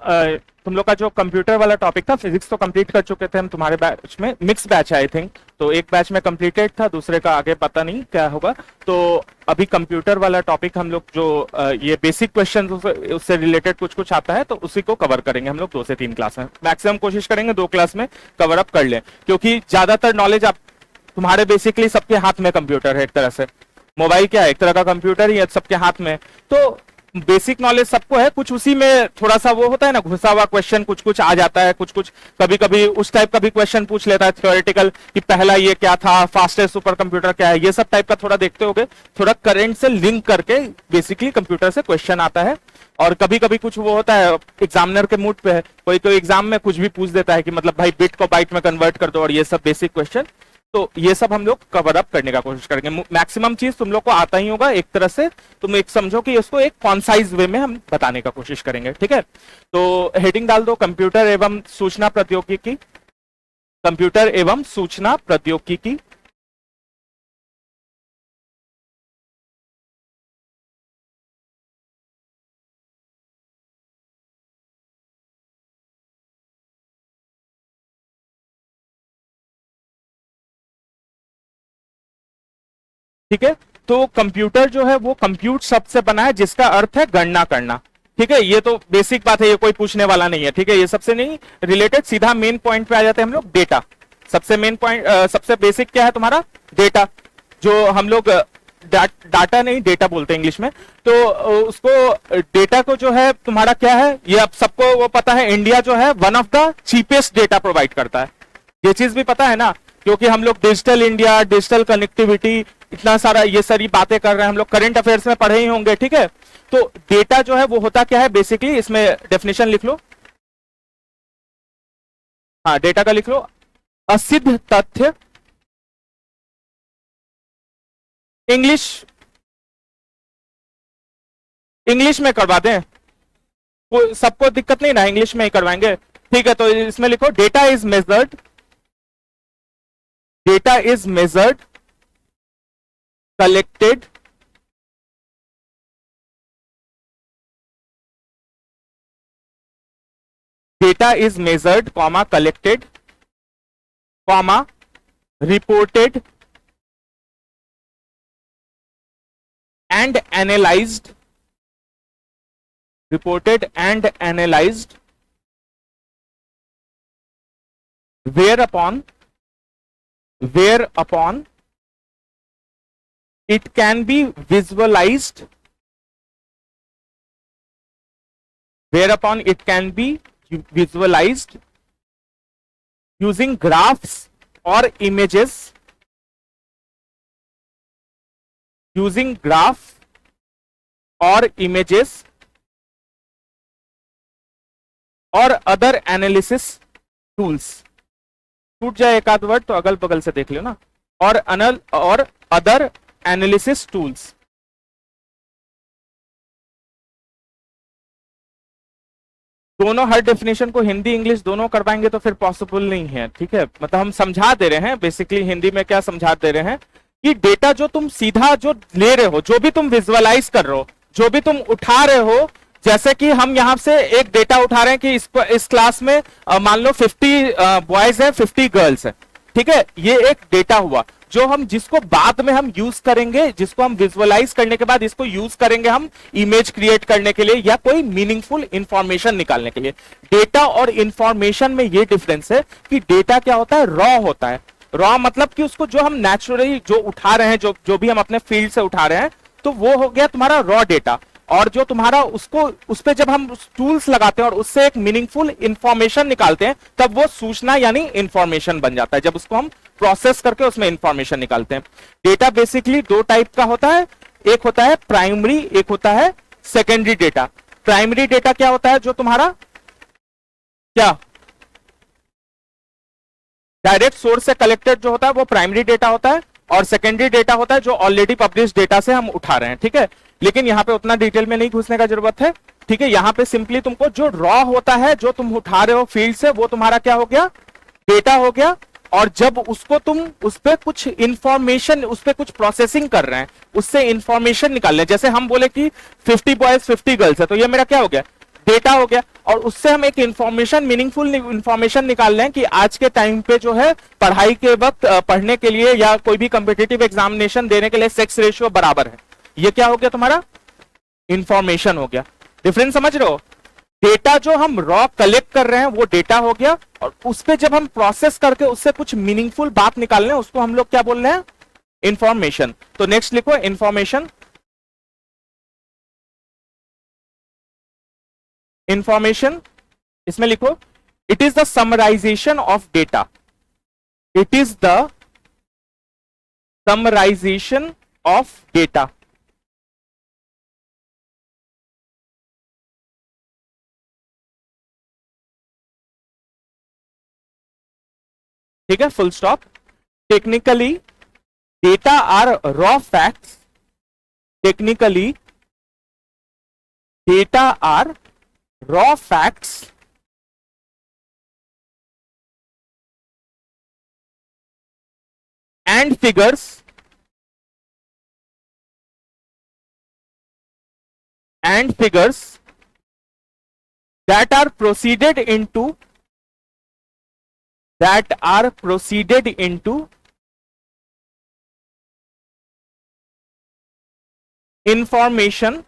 तुम लोग का जो कंप्यूटर वाला टॉपिक था, फिजिक्स तो कंप्लीट कर चुके थे हम तुम्हारे बैच में, मिक्स बैच है आई थिंक, तो एक बैच में कंप्लीटेड था, दूसरे का आगे पता नहीं क्या होगा। तो अभी कंप्यूटर वाला टॉपिक हम लोग जो ये बेसिक क्वेश्चन उससे रिलेटेड कुछ कुछ आता है, तो उसी को कवर करेंगे हम लोग 2 से 3 क्लास में, मैक्सिमम कोशिश करेंगे 2 क्लास में कवर अप कर लें, क्योंकि ज्यादातर नॉलेज आप तुम्हारे बेसिकली सबके हाथ में कंप्यूटर है एक तरह से, मोबाइल क्या है एक तरह का कंप्यूटर ही है सबके हाथ में, तो बेसिक नॉलेज सबको है, कुछ उसी में थोड़ा सा वो होता है ना घुसा हुआ क्वेश्चन, कुछ कुछ आ जाता है, कुछ कुछ कभी कभी उस टाइप का भी क्वेश्चन पूछ लेता है थ्योरेटिकल, कि पहला ये क्या था, फास्टेस्ट सुपर कंप्यूटर क्या है, ये सब टाइप का थोड़ा देखते होगे, थोड़ा करंट से लिंक करके बेसिकली कंप्यूटर से क्वेश्चन आता है। और कभी कभी कुछ वो होता है एग्जामिनर के मूड पे है, कोई कोई एग्जाम में कुछ भी पूछ देता है कि मतलब भाई बिट को बाइट में कन्वर्ट कर दो, और ये सब बेसिक क्वेश्चन, तो ये सब हम लोग कवर अप करने का कोशिश करेंगे। मैक्सिमम चीज तुम लोग को आता ही होगा एक तरह से, तुम एक समझो कि इसको एक कॉन्साइज वे में हम बताने का कोशिश करेंगे, ठीक है। तो हेडिंग डाल दो कंप्यूटर एवं सूचना प्रौद्योगिकी, कंप्यूटर एवं सूचना प्रौद्योगिकी। ठीक है, तो कंप्यूटर जो है वो कंप्यूट शब्द से बना है, जिसका अर्थ है गणना करना, ठीक है। ये तो बेसिक बात है, ये कोई पूछने वाला नहीं है, ठीक है। ये सबसे नहीं रिलेटेड, सीधा मेन पॉइंट पे आ जाते हैं हम लोग, डेटा। सबसे मेन पॉइंट, सबसे बेसिक क्या है तुम्हारा, डेटा, जो हम लोग डाटा नहीं डेटा बोलते हैं इंग्लिश में, तो उसको डेटा को जो है तुम्हारा क्या है, ये अब सबको वो पता है, इंडिया जो है one of the cheapest data provide करता है, ये चीज भी पता है ना, क्योंकि हम लोग डिजिटल इंडिया, डिजिटल कनेक्टिविटी, इतना सारा ये सारी बातें कर रहे हैं हम लोग, करंट अफेयर्स में पढ़े ही होंगे, ठीक है। तो डेटा जो है वो होता क्या है बेसिकली, इसमें डेफिनेशन लिख लो, हाँ डेटा का लिख लो, असिद्ध तथ्य, इंग्लिश इंग्लिश में करवा दें, कोई सबको दिक्कत नहीं ना, इंग्लिश में ही करवाएंगे, ठीक है। तो इसमें लिखो data is measured, data is measured, collected, data is measured, comma collected, comma reported and analyzed, reported and analyzed, whereupon it can be visualized, whereupon it can be visualized using graphs or images, using graph or images or other analysis tools। टूट जाए एक आध word तो अगल बगल से देख लो ना, और अदर एनालिसिस टूल्स। दोनों हर डेफिनेशन को हिंदी इंग्लिश दोनों करवाएंगे तो फिर पॉसिबल नहीं है, ठीक है। मतलब हम समझा दे रहे हैं बेसिकली, हिंदी में क्या समझा दे रहे हैं कि डेटा जो तुम सीधा जो ले रहे हो, जो भी तुम विजुअलाइज कर रहे हो, जो भी तुम उठा रहे हो, जैसे कि हम यहां से एक डेटा उठा रहे हैं कि इस क्लास में मान लो 50 बॉयज है, 50 गर्ल्स है, ठीक है। ये एक डेटा हुआ जो हम जिसको बाद में हम यूज करेंगे, जिसको हम विजुअलाइज करने के बाद इसको यूज करेंगे हम इमेज क्रिएट करने के लिए या कोई मीनिंगफुल इंफॉर्मेशन निकालने के लिए। डेटा और इंफॉर्मेशन में ये डिफरेंस है कि डेटा क्या होता है, रॉ होता है। रॉ मतलब कि उसको जो हम नेचुरली जो उठा रहे हैं, जो भी हम अपने फील्ड से उठा रहे हैं, तो वो हो गया तुम्हारा रॉ डेटा। और जो तुम्हारा उसको उस पे जब हम टूल्स लगाते हैं और उससे एक मीनिंगफुल इंफॉर्मेशन निकालते हैं, तब वो सूचना यानी इंफॉर्मेशन बन जाता है, जब उसको हम प्रोसेस करके उसमें इंफॉर्मेशन निकालते हैं। डेटा बेसिकली 2 टाइप का होता है, एक होता है प्राइमरी, एक होता है सेकेंडरी डेटा। प्राइमरी डेटा क्या होता है, जो तुम्हारा क्या डायरेक्ट सोर्स से कलेक्टेड जो होता है वो प्राइमरी डेटा होता है, और सेकेंडरी डेटा होता है जो ऑलरेडी पब्लिश डेटा से हम उठा रहे हैं, ठीक है। लेकिन यहाँ पे उतना डिटेल में नहीं घुसने का जरूरत है, ठीक है। यहाँ पे सिंपली तुमको जो रॉ होता है, जो तुम उठा रहे हो फील्ड से, वो तुम्हारा क्या हो गया, डेटा हो गया। और जब उसको तुम उस पर कुछ इंफॉर्मेशन, उस पर कुछ प्रोसेसिंग कर रहे हैं, उससे इंफॉर्मेशन निकाल रहे हैं, जैसे हम बोले कि 50 बॉयज 50 गर्ल्स है, तो ये मेरा क्या हो गया, डेटा हो गया, और उससे हम एक इंफॉर्मेशन, मीनिंगफुल इंफॉर्मेशन निकाल रहे हैं कि आज के टाइम पे जो है पढ़ाई के वक्त पढ़ने के लिए या कोई भी कॉम्पिटिटिव एग्जामिनेशन देने के लिए सेक्स रेशियो बराबर है। ये क्या हो गया तुम्हारा? इंफॉर्मेशन हो गया। डिफरेंस समझ रहे हो? डेटा जो हम रॉ कलेक्ट कर रहे हैं वो डेटा हो गया, और उस पे जब हम प्रोसेस करके उससे कुछ मीनिंगफुल बात निकाल रहे हैं उसको हम लोग क्या बोल रहे हैं? इंफॉर्मेशन। तो नेक्स्ट लिखो इंफॉर्मेशन। इंफॉर्मेशन इसमें लिखो it is the summarization of data. It is the summarization of data. ठीक है, full stop. Technically data are raw facts. Technically data are raw facts and figures that are proceeded into information।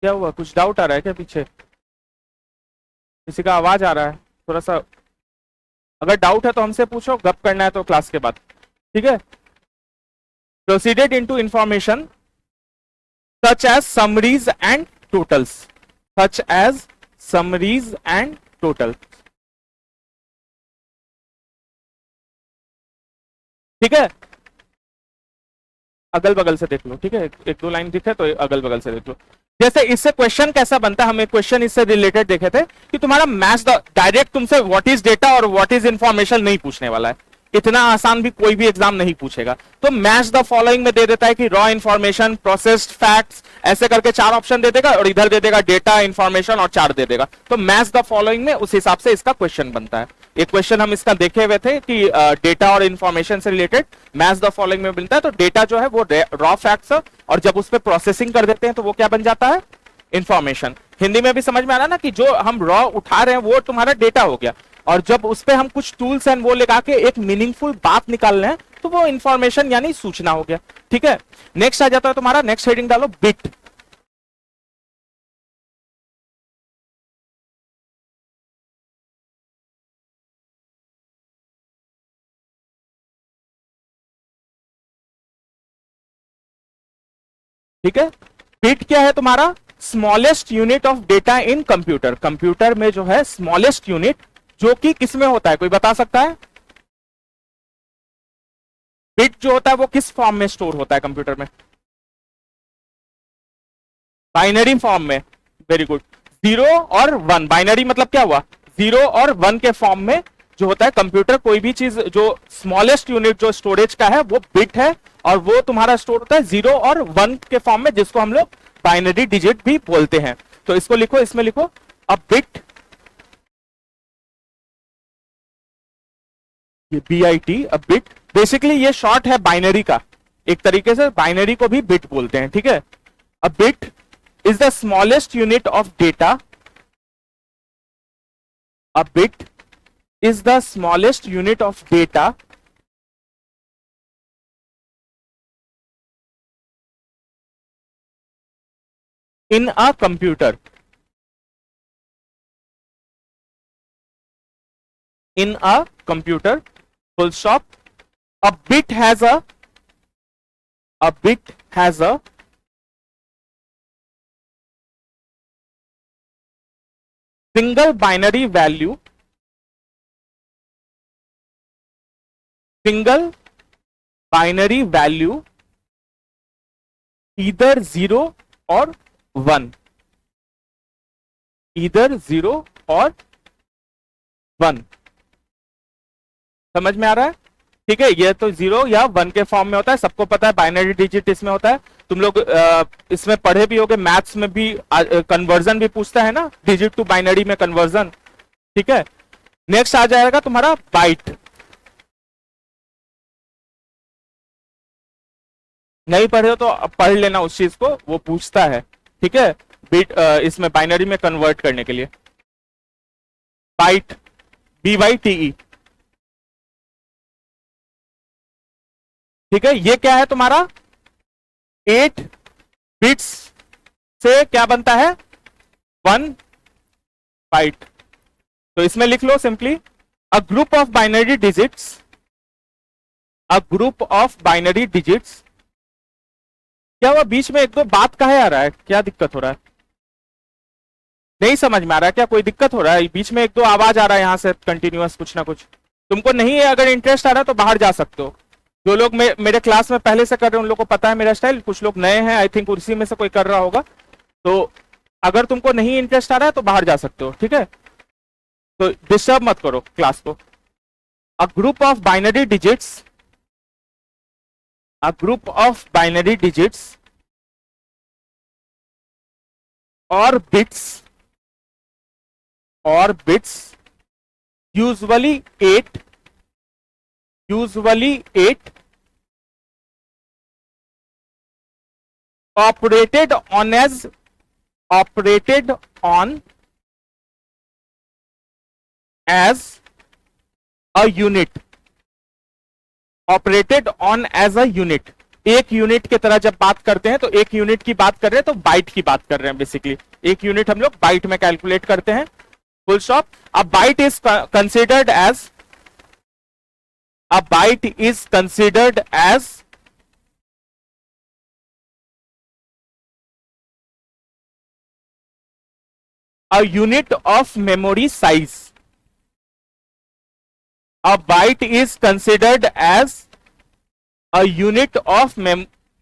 क्या हुआ? कुछ doubt आ रहा है क्या? पीछे किसी का आवाज आ रहा है थोड़ा सा। अगर डाउट है तो हमसे पूछो, गप करना है तो क्लास के बाद। ठीक है। Proceeded into information such as summaries and totals. Such as summaries and total. ठीक है, अगल बगल से देख लो। ठीक है, एक दो लाइन दिखे तो अगल बगल से देख लो। जैसे इससे क्वेश्चन कैसा बनता है, हम एक क्वेश्चन इससे रिलेटेड देखे थे कि तुम्हारा मैथ्स डायरेक्ट तुमसे व्हाट इज डेटा और व्हाट इज इंफॉर्मेशन नहीं पूछने वाला है। इतना आसान भी कोई भी एग्जाम नहीं पूछेगा। तो मैच द फॉलोइंग में दे देता है कि रॉ इंफॉर्मेशन, प्रोसेस्ड फैक्ट्स, ऐसे करके 4 ऑप्शन दे देगा, और इधर दे देगा डेटा, इंफॉर्मेशन और 4 दे देगा। तो मैच द फॉलोइंग में उस हिसाब से इसका क्वेश्चन बनता है। एक क्वेश्चन हम इसका देखे हुए थे कि डेटा और इंफॉर्मेशन से रिलेटेड मैच द फॉलोइंग में मिलता है। तो डेटा जो है वो रॉ फैक्ट्स है, और जब उस पर प्रोसेसिंग कर देते हैं तो वो क्या बन जाता है? इंफॉर्मेशन। हिंदी में भी समझ में आ रहा है ना कि जो हम रॉ उठा रहे हैं वो तुम्हारा डेटा हो गया, और जब उस पे हम कुछ टूल्स एंड वो लगा के एक मीनिंगफुल बात निकाल रहे हैं तो वो इंफॉर्मेशन यानी सूचना हो गया। ठीक है, नेक्स्ट आ जाता है तुम्हारा, नेक्स्ट हेडिंग डालो बिट। ठीक है, बिट क्या है तुम्हारा? Smallest unit of data in computer. Computer में जो है स्मॉलेस्ट यूनिट, जो कि किसमें होता है, कोई बता सकता है? बिट जो होता है वो किस फॉर्म में स्टोर होता है कंप्यूटर में? बाइनरी फॉर्म में। Very good. 0 और 1। बाइनरी मतलब क्या हुआ? 0 और 1 के फॉर्म में जो होता है कंप्यूटर। कोई भी चीज जो स्मॉलेस्ट यूनिट जो स्टोरेज का है वो बिट है, और वो तुम्हारा स्टोर होता है 0 और 1 के फॉर्म में, जिसको हम लोग बाइनरी डिजिट भी बोलते हैं। तो इसको लिखो, इसमें लिखो अ बिट, ये BIT, अ बिट। बेसिकली ये शॉर्ट है बाइनरी का, एक तरीके से बाइनरी को भी बिट बोलते हैं। ठीक है, a bit is the smallest unit of data. A bit is the smallest unit of data in a computer. In a computer, full stop. A bit has a single binary value, either 0 or 1, either 0 or 1। समझ में आ रहा है? ठीक है, ये तो 0 या 1 के फॉर्म में होता है, सबको पता है। बाइनरी डिजिट इसमें होता है। तुम लोग इसमें पढ़े भी होगे, मैथ्स में भी कन्वर्जन भी पूछता है ना, डिजिट टू बाइनरी में कन्वर्जन। ठीक है, नेक्स्ट आ जाएगा तुम्हारा बाइट। नहीं पढ़े हो तो पढ़ लेना उस चीज को, वो पूछता है। ठीक है, बिट इसमें बाइनरी में कन्वर्ट करने के लिए। बाइट, BYTE, ठीक है। ये क्या है तुम्हारा, 8 बिट्स से क्या बनता है, 1 बाइट। तो इसमें लिख लो simply, a group of binary digits, a group of binary digits. क्या हुआ, बीच में एक दो बात काहे आ रहा है, क्या दिक्कत हो रहा है, नहीं समझ में आ रहा है क्या, कोई दिक्कत हो रहा है, बीच में एक दो आवाज आ रहा है यहां से कंटिन्यूअस कुछ ना कुछ। तुमको नहीं है, अगर इंटरेस्ट आ रहा है तो बाहर जा सकते हो। जो लोग मेरे क्लास में पहले से कर रहे हैं उन लोगों को पता है मेरा स्टाइल, कुछ लोग नए हैं, आई थिंक उसी में से कोई कर रहा होगा। तो अगर तुमको नहीं इंटरेस्ट आ रहा है तो बाहर जा सकते हो, ठीक है। तो डिस्टर्ब मत करो क्लास को। अ group of binary digits, a group of binary digits or bits usually 8 operated on as a unit, operated on as a unit. एक यूनिट की तरह जब बात करते हैं तो एक यूनिट की बात कर रहे हैं तो बाइट की बात कर रहे हैं बेसिकली। एक यूनिट हम लोग बाइट में कैलकुलेट करते हैं, full stop. A byte is considered as, a byte is considered as a unit of memory size. A byte is considered as a unit of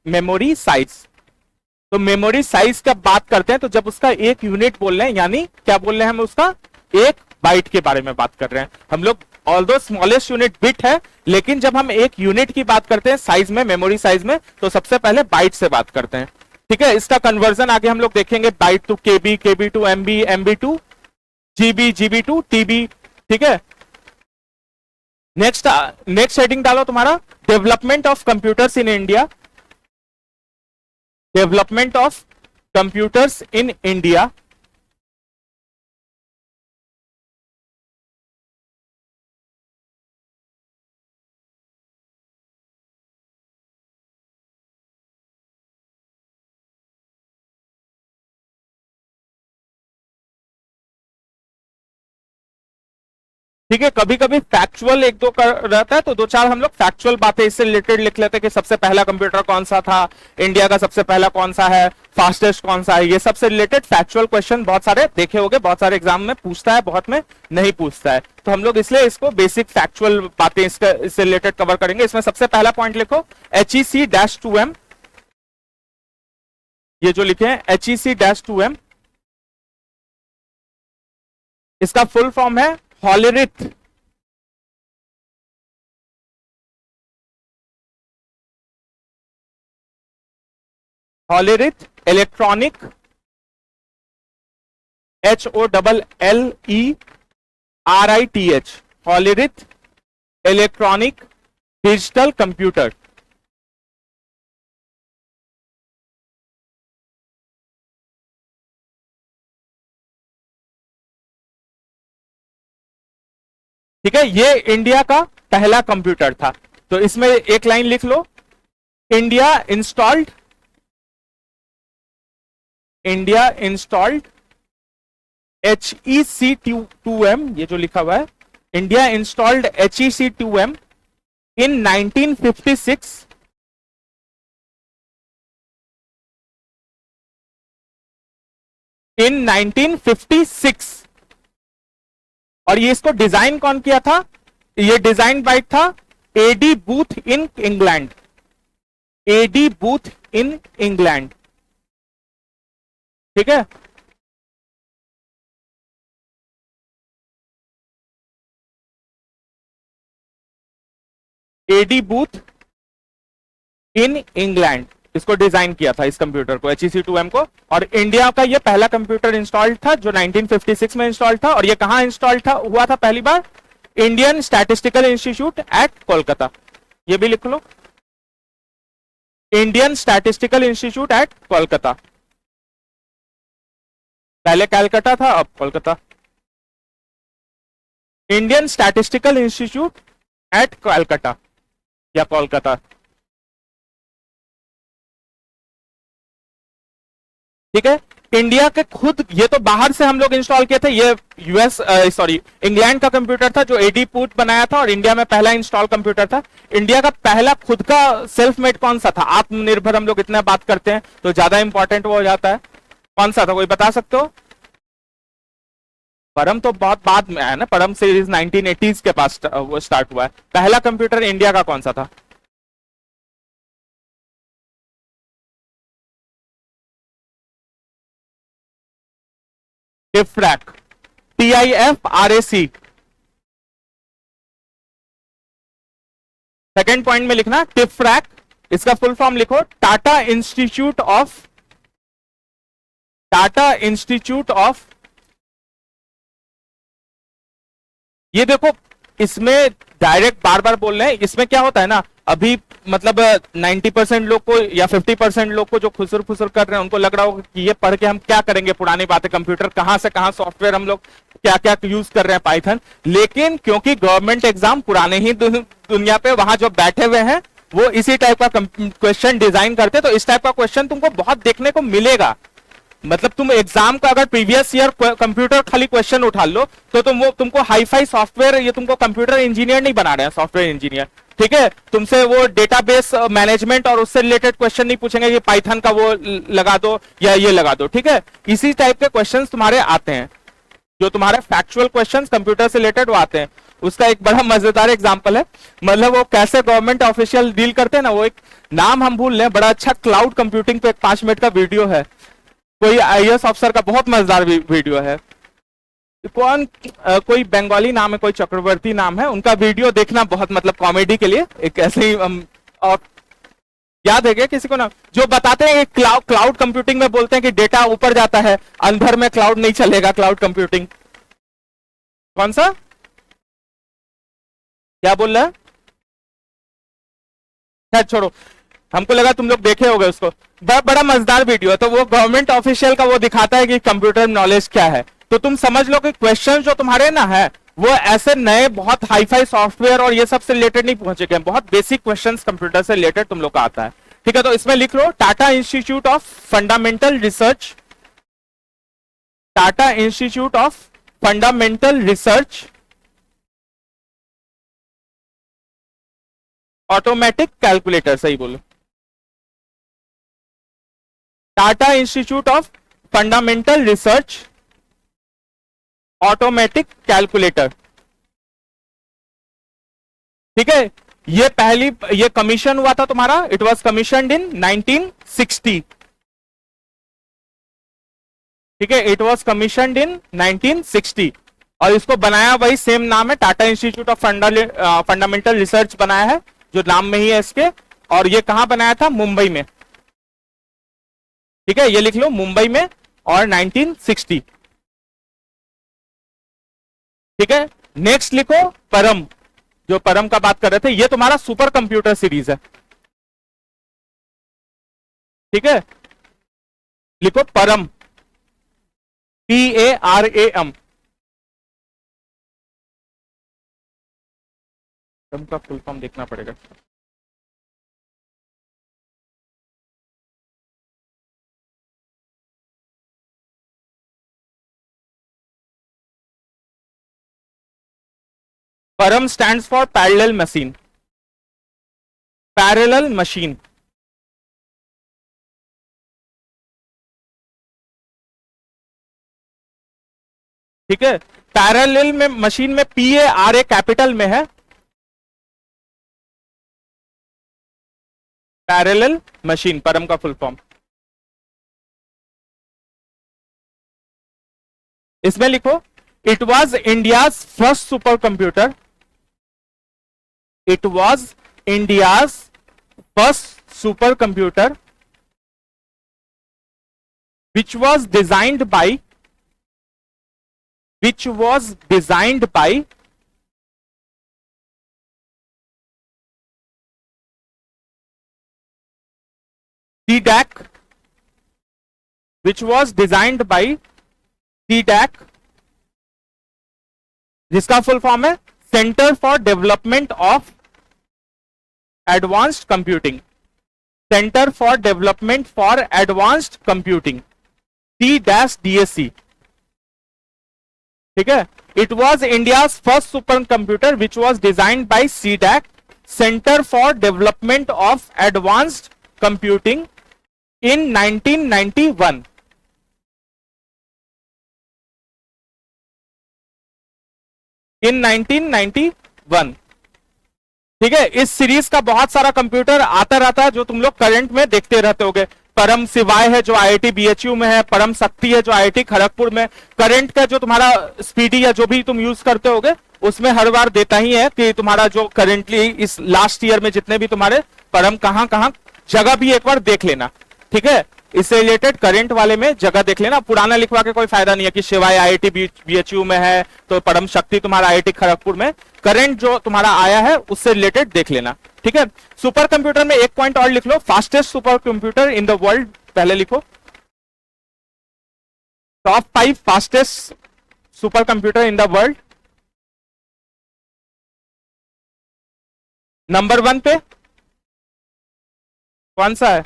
memory size। तो memory size का बात करते हैं तो जब उसका एक यूनिट बोल रहे हैं, यानी क्या बोल रहे हैं हम, उसका एक बाइट के बारे में बात कर रहे हैं हम लोग। ऑल्दो स्मॉलेस्ट यूनिट बिट है, लेकिन जब हम एक यूनिट की बात करते हैं साइज में, मेमोरी साइज में, तो सबसे पहले बाइट से बात करते हैं, ठीक है। इसका कन्वर्जन आगे हम लोग देखेंगे, byte to KB, KB to MB, MB to GB, GB to TB, ठीक है। नेक्स्ट हेडिंग डालो तुम्हारा, development of computers in India, development of computers in India. ठीक है, कभी कभी फैक्चुअल एक दो कर रहता है तो दो चार हम लोग फैक्चुअल बातें इससे रिलेटेड लिख लेते हैं कि सबसे पहला कंप्यूटर कौन सा था, इंडिया का सबसे पहला कौन सा है, फास्टेस्ट कौन सा है। ये सबसे रिलेटेड फैक्चुअल क्वेश्चन बहुत सारे देखे होंगे, बहुत सारे एग्जाम में पूछता है, बहुत में नहीं पूछता है। तो हम लोग इसलिए इसको बेसिक फैक्चुअल बातें इससे रिलेटेड कवर करेंगे। इसमें सबसे पहला पॉइंट लिखो, HEC-2M। ये जो लिखे हैं HEC-2M, इसका फुल फॉर्म है Hollerith electronic, HOLLERITH, Hollerith electronic digital computer. ठीक है, ये इंडिया का पहला कंप्यूटर था। तो इसमें एक लाइन लिख लो, इंडिया इंस्टॉल्ड HEC-2M, ये जो लिखा हुआ है, इंडिया इंस्टॉल्ड HEC-2M इन 1956 इन 1956। और ये इसको डिजाइन कौन किया था, ये डिजाइन बाइट था A D Booth in England, A D Booth in England, ठीक है। एडी बूथ इन इंग्लैंड, इसको डिजाइन किया था इस कंप्यूटर को, HEC-2M को। और इंडिया का ये पहला कंप्यूटर इंस्टॉल्ड था जो 1956 में इंस्टॉल्ड था। और ये कहां इंस्टॉल्ड था, हुआ था पहली बार, Indian statistical institute at Kolkata. ये भी लिख लो, Indian statistical institute at Kolkata. पहले कैलकाटा था, अब Kolkata. Indian statistical institute at Calcutta या कोलकाता। ठीक है, इंडिया के खुद, ये तो बाहर से हम लोग इंस्टॉल किए थे, ये यूएस सॉरी इंग्लैंड का कंप्यूटर था जो एडी पूट बनाया था, और इंडिया में पहला इंस्टॉल कंप्यूटर था। इंडिया का पहला खुद का सेल्फ मेड कौन सा था? आत्मनिर्भर हम लोग इतना बात करते हैं तो ज्यादा इंपॉर्टेंट वो हो जाता है। कौन सा था, कोई बता सकते हो? परम तो बहुत बाद में आया ना, परम सीरीज 1980s के पास वो स्टार्ट हुआ है। पहला कंप्यूटर इंडिया का कौन सा था? टिफ्रैक, TIFRAC। सेकेंड पॉइंट में लिखना टिफ्रैक, इसका फुल फॉर्म लिखो, टाटा इंस्टीट्यूट ऑफ। ये देखो, इसमें डायरेक्ट बार बार बोल रहे हैं, इसमें क्या होता है ना, अभी मतलब 90% लोग को या 50% लोग को जो खुसर फुसर कर रहे हैं उनको लग रहा होगा कि ये पढ़ के हम क्या करेंगे, पुरानी बातें, कंप्यूटर कहां से कहां, सॉफ्टवेयर हम लोग क्या क्या यूज कर रहे हैं, पाइथन। लेकिन क्योंकि गवर्नमेंट एग्जाम पुराने ही दुनिया पे वहां जो बैठे हुए हैं वो इसी टाइप का क्वेश्चन डिजाइन करते हैं, तो इस टाइप का क्वेश्चन तुमको बहुत देखने को मिलेगा। मतलब तुम एग्जाम का अगर प्रीवियस ईयर कंप्यूटर खाली क्वेश्चन उठा लो तो तुमको हाई फाई सॉफ्टवेयर, ये तुमको कंप्यूटर इंजीनियर नहीं बना रहे हैं, सॉफ्टवेयर इंजीनियर। ठीक है, तुमसे वो डेटाबेस मैनेजमेंट और उससे रिलेटेड क्वेश्चन नहीं पूछेंगे कि पाइथन का वो लगा दो या ये लगा दो। ठीक है, इसी टाइप के क्वेश्चंस तुम्हारे आते हैं, जो तुम्हारे फैक्चुअल क्वेश्चंस कंप्यूटर से रिलेटेड वो आते हैं। उसका एक बड़ा मजेदार एग्जांपल है, मतलब वो कैसे गवर्नमेंट ऑफिशियल डील करते हैं ना, वो एक नाम हम भूल रहे हैं, बड़ा अच्छा क्लाउड कंप्यूटिंग पे एक 5 मिनट का वीडियो है, कोई आईएएस अफसर का, बहुत मजेदार वीडियो है। कोई बंगाली नाम है, कोई चक्रवर्ती नाम है, उनका वीडियो देखना, बहुत मतलब कॉमेडी के लिए एक ऐसे ही और याद है क्या किसी को ना, जो बताते हैं कि क्लाउड कंप्यूटिंग में बोलते हैं कि डेटा ऊपर जाता है, अंदर में क्लाउड नहीं चलेगा, क्लाउड कंप्यूटिंग। कौन सा, क्या बोल रहा है? खैर छोड़ो, हमको लगा तुम लोग देखे होगे उसको, बड़ा मजेदार वीडियो है। तो वो गवर्नमेंट ऑफिशियल का वो दिखाता है कि कंप्यूटर नॉलेज क्या है, तो तुम समझ लो कि क्वेश्चन जो तुम्हारे ना है वो ऐसे नए बहुत हाई फाई सॉफ्टवेयर और ये सब से रिलेटेड नहीं पहुंचे गए, बहुत बेसिक क्वेश्चंस कंप्यूटर से रिलेटेड तुम लोग का आता है। ठीक है, तो इसमें लिख लो Tata institute of fundamental research, Tata institute of fundamental research automatic calculator, सही बोलो, Tata institute of fundamental research automatic calculator. ठीक है, ये कमीशन हुआ था तुम्हारा, इट वाज कमीशनड इन 1960। ठीक है, इट वाज कमीशनड इन 1960, और इसको बनाया वही सेम नाम है, Tata institute of fundamental research बनाया है, जो नाम में ही है इसके। और ये कहां बनाया था? मुंबई में। ठीक है, ये लिख लो मुंबई में, और 1960। ठीक है, नेक्स्ट लिखो परम, जो परम का बात कर रहे थे, ये तुम्हारा सुपर कंप्यूटर सीरीज है। ठीक है, लिखो परम, PARAM। परम का फुल फॉर्म देखना पड़ेगा। परम stands for parallel machine, parallel machine. ठीक है, पैरेलल में मशीन में PARA कैपिटल में है, पैरेलल मशीन, परम का फुल फॉर्म। इसमें लिखो it was India's first super computer, it was India's first super computer which was designed by CDAC, which was designed by CDAC, जिसका फुल फॉर्म है centre for development of advanced computing, centre for development for advanced computing, CDAC, ठीक है। It was India first super computer which was designed by CDAC, centre for development of advanced computing, in 1991। In 1991, ठीक है। इस series का बहुत सारा computer आता रहता है जो तुम लोग करंट में देखते रहते होगे। परम शिवाय है जो IIT BHU में है, परम शक्ति है जो IIT खड़गपुर में। करंट का जो तुम्हारा स्पीडी या जो भी तुम यूज करते होगे उसमें हर बार देता ही है कि तुम्हारा जो करेंटली इस लास्ट ईयर में जितने भी तुम्हारे परम कहां कहां जगह भी एक बार देख लेना, ठीक है। इससे रिलेटेड करंट वाले में जगह देख लेना, पुराना लिखवा के कोई फायदा नहीं है कि शिवाय IIT BHU में है तो परम शक्ति तुम्हारा IIT खड़गपुर में। करंट जो तुम्हारा आया है उससे रिलेटेड देख लेना, ठीक है। सुपर कंप्यूटर में एक पॉइंट और लिख लो, fastest super computer in the world पहले लिखो। Top 5 fastest super computer in the world. Number 1 पे कौन सा है?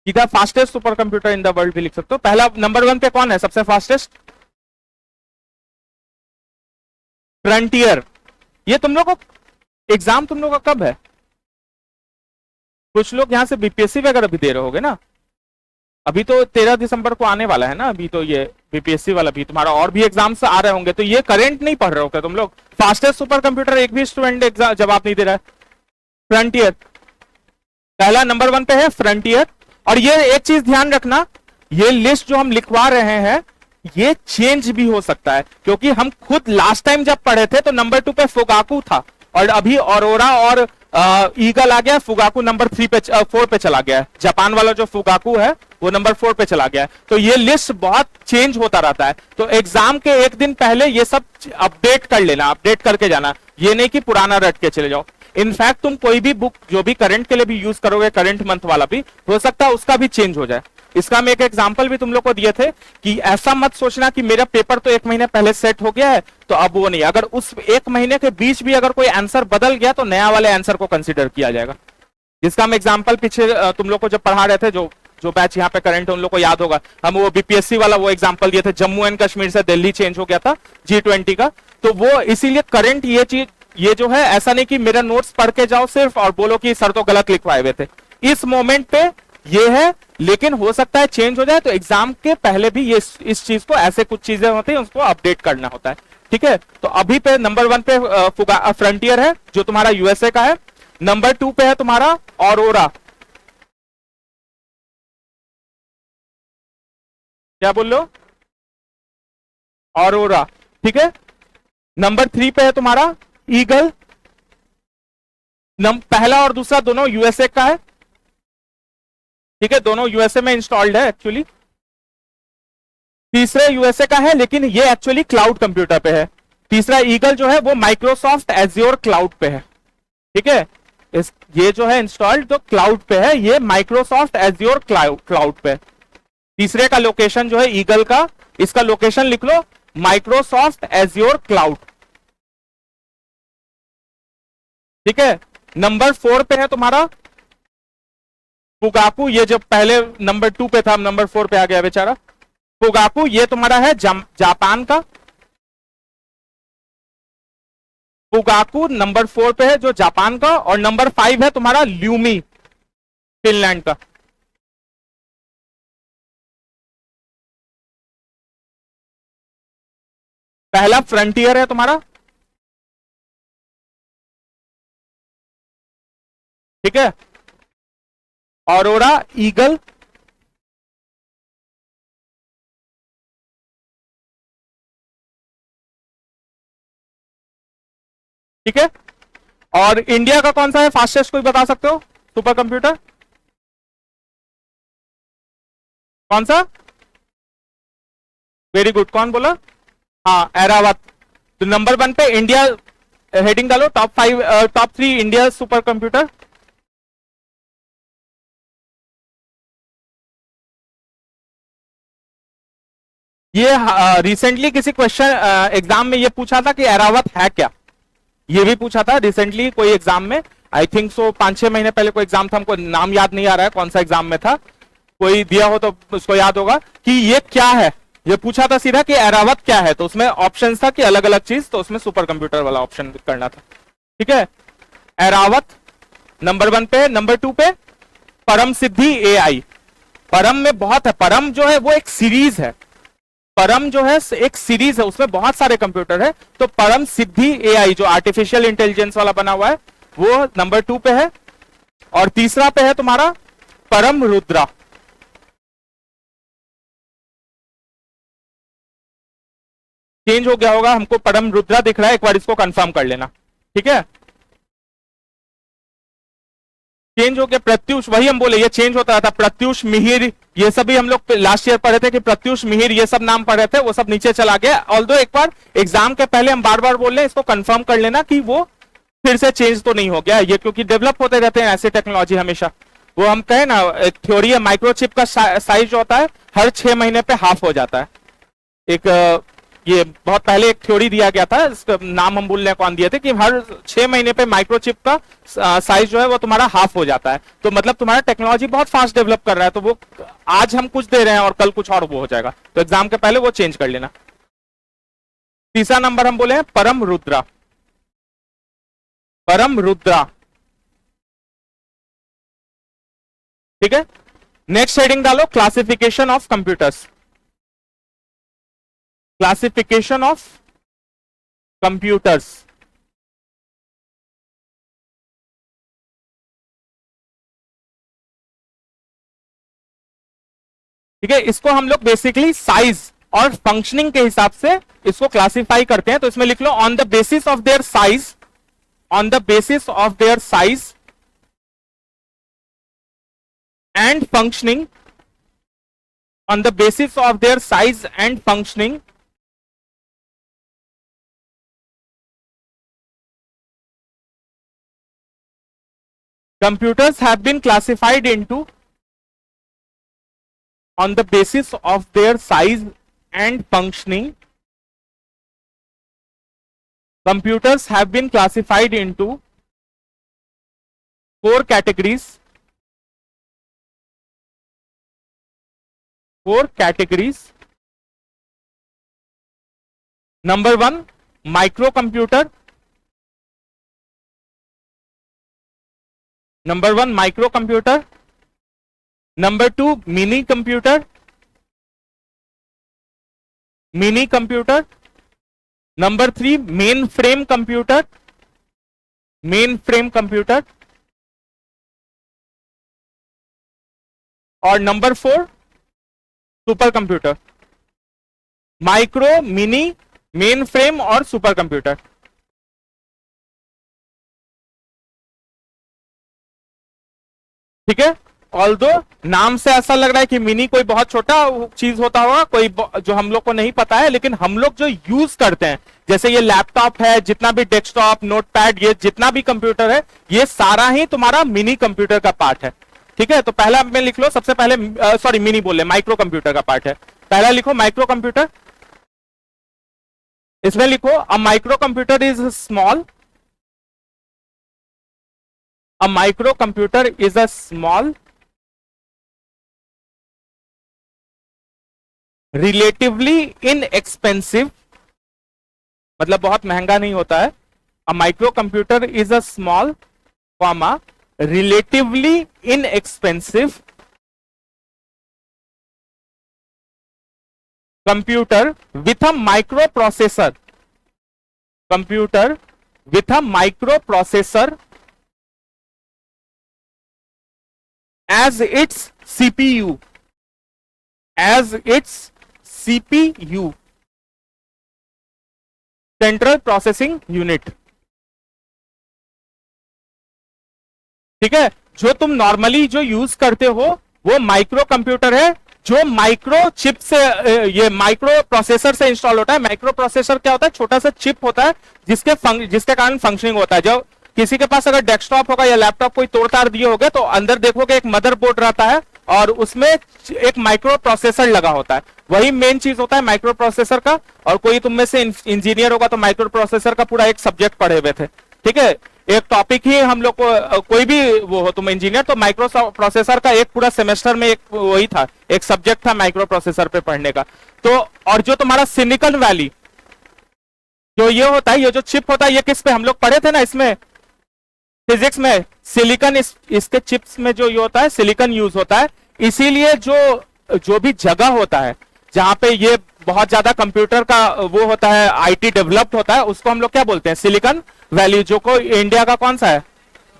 सीधा fastest super computer in the world भी लिख सकते हो। पहला नंबर 1 पे कौन है सबसे फास्टेस्ट? फ्रंटियर। ये तुम लोग को एग्जाम तुम लोग का कब है? कुछ लोग यहां से बीपीएससी वगैरह भी दे रहे होगे ना। अभी तो 13 दिसंबर को आने वाला है ना, अभी तो ये बीपीएससी वाला भी तुम्हारा और भी एग्जाम्स आ रहे होंगे, तो ये करंट नहीं पढ़ रहे हो क्या तुम लोग? फास्टेस्ट सुपर कंप्यूटर एक भी स्टूडेंट एग्जाम जवाब नहीं दे रहा है। फ्रंटियर पहला नंबर 1 पे है, फ्रंटियर। और ये एक चीज ध्यान रखना, ये लिस्ट जो हम लिखवा रहे हैं ये चेंज भी हो सकता है, क्योंकि हम खुद लास्ट टाइम जब पढ़े थे तो नंबर 2 पे फुगाकू था और अभी ऑरोरा और ईगल आ गया, फुगाकू नंबर 4 पे चला गया है। जापान वाला जो फुगाकू है वो नंबर 4 पे चला गया है। तो ये लिस्ट बहुत चेंज होता रहता है, तो एग्जाम के एक दिन पहले ये सब अपडेट कर लेना, अपडेट करके जाना, ये नहीं कि पुराना रट के चले जाओ। इनफैक्ट तुम कोई भी बुक जो भी करंट के लिए भी यूज करोगे, करंट मंथ वाला भी हो सकता है उसका भी चेंज हो जाए। इसका हम एक एग्जांपल भी तुम लोग को दिए थे कि ऐसा मत सोचना कि मेरा पेपर तो 1 महीने पहले सेट हो गया है तो अब वो नहीं, अगर उस 1 महीने के बीच भी अगर कोई आंसर बदल गया तो नया वाले आंसर को कंसिडर किया जाएगा। जिसका हम एग्जाम्पल पीछे तुम लोग को जब पढ़ा रहे थे, जो बैच यहाँ पे करंट है उन लोग को याद होगा, हम वो बीपीएससी वाला वो एग्जांपल दिए थे, जम्मू एंड कश्मीर से दिल्ली चेंज हो गया था G20 का। तो वो इसीलिए करंट ये चीज, ये जो है ऐसा नहीं कि मेरा नोट्स पढ़ के जाओ सिर्फ और बोलो कि सर तो गलत लिखवाए हुए थे। इस मोमेंट पे ये है, लेकिन हो सकता है चेंज हो जाए, तो एग्जाम के पहले भी ये इस चीज को, ऐसे कुछ चीजें होती है उसको अपडेट करना होता है, ठीक है। तो अभी पे नंबर 1 पे फ्रंटियर है जो तुम्हारा यूएसए का है। नंबर 2 पे है तुम्हारा ऑरोरा। क्या बोल लो? ऑरोरा, ठीक है। नंबर 3 पे है तुम्हारा ईगल। पहला और दूसरा दोनों यूएसए का है, ठीक है, दोनों यूएसए में इंस्टॉल्ड है एक्चुअली। तीसरे यूएसए का है लेकिन ये एक्चुअली क्लाउड कंप्यूटर पे है। तीसरा ईगल जो है वो माइक्रोसॉफ्ट एज्योर क्लाउड पे है, ठीक है। ये जो है इंस्टॉल्ड तो क्लाउड पे है, ये माइक्रोसॉफ्ट एज्योर क्लाउड पे। तीसरे का लोकेशन जो है ईगल का, इसका लोकेशन लिख लो माइक्रोसॉफ्ट एज्योर क्लाउड, ठीक है। नंबर 4 पे है तुम्हारा फुगाकू, ये जो पहले नंबर 2 पे था नंबर 4 पे आ गया बेचारा फुगाकू, ये तुम्हारा है जापान का। फुगाकू नंबर 4 पे है जो जापान का, और नंबर 5 है तुम्हारा ल्यूमी, फिनलैंड का। पहला फ्रंटियर है तुम्हारा, ठीक है, ऑरोरा, ईगल, ठीक है। और इंडिया का कौन सा है फास्टेस्ट, कोई बता सकते हो सुपर कंप्यूटर? कौन सा? वेरी गुड, कौन बोला? हाँ, एरावत। तो नंबर 1 पे इंडिया, हेडिंग डालो टॉप 3 इंडिया सुपर कंप्यूटर। ये रिसेंटली किसी क्वेश्चन एग्जाम में ये पूछा था कि एरावत है क्या, ये भी पूछा था रिसेंटली कोई एग्जाम में। आई थिंक सो 5-6 महीने पहले कोई एग्जाम था, हमको नाम याद नहीं आ रहा है कौन सा एग्जाम में था, कोई दिया हो तो उसको याद होगा कि ये क्या है। ये पूछा था सीधा कि एरावत क्या है, तो उसमें ऑप्शन था कि अलग अलग चीज, तो उसमें सुपर कंप्यूटर वाला ऑप्शन करना था। ठीक है, एरावत नंबर 1 पे। नंबर 2 पे परम सिद्धि एआई। परम में बहुत है, परम जो है वो एक सीरीज है, परम जो है एक सीरीज है, उसमें बहुत सारे कंप्यूटर है। तो परम सिद्धि एआई जो आर्टिफिशियल इंटेलिजेंस वाला बना हुआ है वो नंबर 2 पे है। और तीसरा पे है तुम्हारा परम रुद्रा। चेंज हो गया होगा, हमको परम रुद्रा दिख रहा है, एक बार इसको कंफर्म कर लेना। ठीक है, चेंज हो गया। प्रत्युष, वही हम बोले ये चेंज होता था, प्रत्युष मिहिर, ये सभी हम लोग लास्ट ईयर पढ़े थे कि प्रत्युष मिहिर ये सब नाम पढ़े थे, वो सब नीचे चला गया। ऑल्दो एक बार एग्जाम के पहले हम बार बार बोल रहे हैं, इसको कंफर्म कर लेना कि वो फिर से चेंज तो नहीं हो गया ये, क्योंकि डेवलप होते रहते हैं ऐसे टेक्नोलॉजी हमेशा। वो हम कहें ना, थ्योरी है माइक्रोचिप का साइज जो होता है हर 6 महीने पे हाफ हो जाता है। एक ये बहुत पहले एक थ्योरी दिया गया था, इसका नाम हम भूलने कौन दिए थे, कि हर 6 महीने पे माइक्रोचिप का साइज जो है वो तुम्हारा हाफ हो जाता है। तो मतलब तुम्हारा टेक्नोलॉजी बहुत फास्ट डेवलप कर रहा है, तो वो आज हम कुछ दे रहे हैं और कल कुछ और वो हो जाएगा, तो एग्जाम के पहले वो चेंज कर लेना। तीसरा नंबर हम बोले हैं परम रुद्रा। परम रुद्रा, ठीक है। नेक्स्ट हेडिंग डालो classification of computers. Classification of computers. ठीक है, इसको हम लोग बेसिकली साइज और फंक्शनिंग के हिसाब से इसको क्लासिफाई करते हैं। तो इसमें लिख लो on the basis of their size, on the basis of their size and functioning, on the basis of their size and functioning, computers have been classified into, on the basis of their size and functioning, computers have been classified into 4 categories. 4 categories. Number 1 microcomputer. Number 1 microcomputer. Number 2 mini computer. Mini computer. Number 3 mainframe computer. Mainframe computer. और number 4 super computer. Micro, mini, main frame और super computer. ठीक है, although नाम से ऐसा लग रहा है कि मिनी कोई बहुत छोटा चीज होता होगा, कोई जो हम लोग को नहीं पता है, लेकिन हम लोग जो यूज करते हैं जैसे ये लैपटॉप है, जितना भी डेस्कटॉप, नोटपैड, ये जितना भी कंप्यूटर है ये सारा ही तुम्हारा मिनी कंप्यूटर का पार्ट है। ठीक है, तो पहला में लिख लो, सबसे पहले सॉरी मिनी बोले, माइक्रो कंप्यूटर का पार्ट है। पहला लिखो माइक्रो कंप्यूटर, इसमें लिखो a micro computer is small, a micro computer is a small relatively inexpensive, मतलब बहुत महंगा नहीं होता है। A micro computer is a small comma relatively inexpensive computer with a microprocessor, computer with a microprocessor as its CPU, as its CPU, central processing unit। ठीक है, जो तुम नॉर्मली जो यूज करते हो वो माइक्रो कंप्यूटर है, जो माइक्रो चिप से, ये माइक्रो प्रोसेसर से इंस्टॉल होता है। माइक्रो प्रोसेसर क्या होता है, छोटा सा चिप होता है जिसके कारण फंक्शनिंग होता है। जब किसी के पास अगर डेस्कटॉप होगा या लैपटॉप कोई तोड़ ताड़ दिए होगे तो अंदर देखोगे एक मदरबोर्ड रहता है, और उसमें एक माइक्रो प्रोसेसर लगा होता है, वही मेन चीज होता है माइक्रो प्रोसेसर का। और कोई तुम में से इंजीनियर होगा तो माइक्रो प्रोसेसर का पूरा एक सब्जेक्ट पढ़े हुए थे, ठीक है, एक टॉपिक ही हम लोग को, कोई भी वो हो तुम इंजीनियर, तो माइक्रो प्रोसेसर का एक पूरा सेमेस्टर में एक वही था, एक सब्जेक्ट था माइक्रो प्रोसेसर पे पढ़ने का। तो और जो तुम्हारा सिलिकॉन वैली जो ये होता है, ये जो चिप होता है, ये किस पे हम लोग पढ़े थे ना इसमें फिजिक्स में, सिलिकॉन, इसके चिप्स में जो ये होता है सिलिकॉन यूज होता है। इसीलिए जो भी जगह होता है जहां पे ये बहुत ज्यादा कंप्यूटर का वो होता है, आईटी डेवलप्ड होता है, उसको हम लोग क्या बोलते हैं, सिलिकॉन वैली, जो को इंडिया का कौन सा है,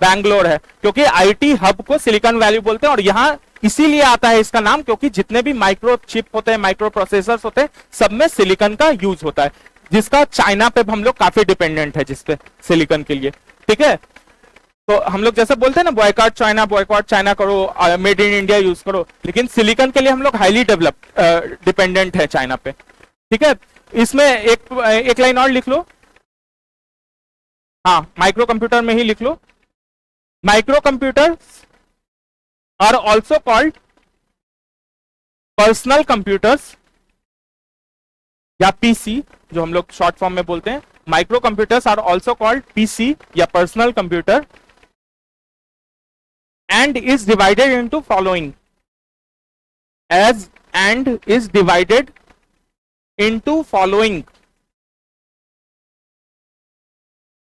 बैंगलोर है, क्योंकि आईटी हब को सिलिकॉन वैली बोलते हैं। और यहाँ इसीलिए आता है इसका नाम, क्योंकि जितने भी माइक्रो चिप होते हैं, माइक्रो प्रोसेसर्स होते हैं, सब में सिलिकॉन का यूज होता है, जिसका चाइना पे हम लोग काफी डिपेंडेंट है, जिसपे सिलिकॉन के लिए, ठीक है। तो हम लोग जैसे बोलते हैं ना बॉयकॉट चाइना करो, मेड इन इंडिया यूज करो, लेकिन सिलिकॉन के लिए हम लोग हाईली डेवलप्ड डिपेंडेंट है चाइना पे, ठीक है। इसमें एक लाइन और लिख लो, हाँ माइक्रो कंप्यूटर में ही लिख लो, micro computer are also called personal computers या पीसी, जो हम लोग शॉर्ट फॉर्म में बोलते हैं। Micro computers are also called PC या personal computer and is divided into following, and is divided into following,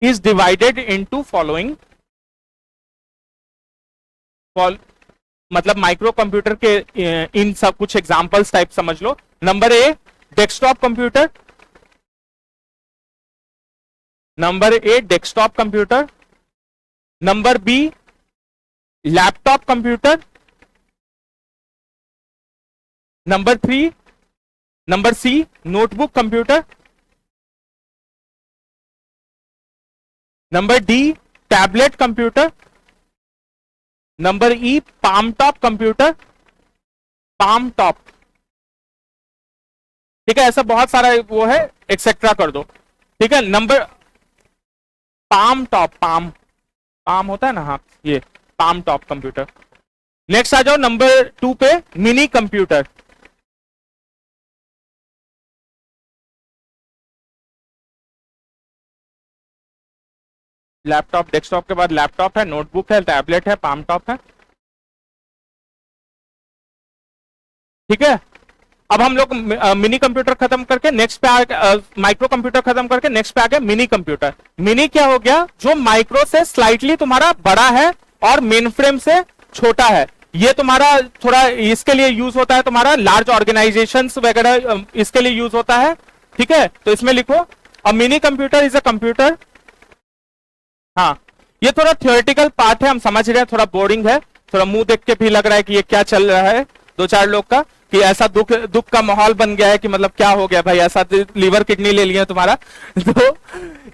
is divided into following, मतलब micro computer के इन सब कुछ एग्जांपल्स टाइप समझ लो। Number A desktop computer, number A desktop computer, number B laptop computer, number C notebook computer, number D tablet computer, number E palm top computer, palm top, ठीक है, ऐसा बहुत सारा वो है, एक्सेट्रा कर दो, ठीक है। नंबर पाम टॉप, पाम होता है ना, हाँ ये पाम टॉप कंप्यूटर। नेक्स्ट आ जाओ नंबर 2 पे, मिनी कंप्यूटर, लैपटॉप, डेस्कटॉप के बाद लैपटॉप है, नोटबुक है, टैबलेट है, पाम टॉप है, ठीक है। अब हम लोग मिनी कंप्यूटर खत्म करके नेक्स्ट पे आ, माइक्रो कंप्यूटर खत्म करके नेक्स्ट पे आ गए मिनी कंप्यूटर। मिनी क्या हो गया, जो माइक्रो से स्लाइटली तुम्हारा बड़ा है और मेन फ्रेम से छोटा है। ये तुम्हारा थोड़ा इसके लिए यूज होता है, तुम्हारा लार्ज ऑर्गेनाइजेशंस वगैरह इसके लिए यूज होता है, ठीक है। तो इसमें लिखो a mini computer is a computer, हाँ ये थोड़ा थियोरेटिकल पार्ट है, हम समझ रहे हैं, थोड़ा बोरिंग है, थोड़ा मुंह देख के भी लग रहा है कि ये क्या चल रहा है दो चार लोग का, कि ऐसा दुख का माहौल बन गया है कि मतलब क्या हो गया भाई, ऐसा लीवर किडनी ले लिया तुम्हारा। तो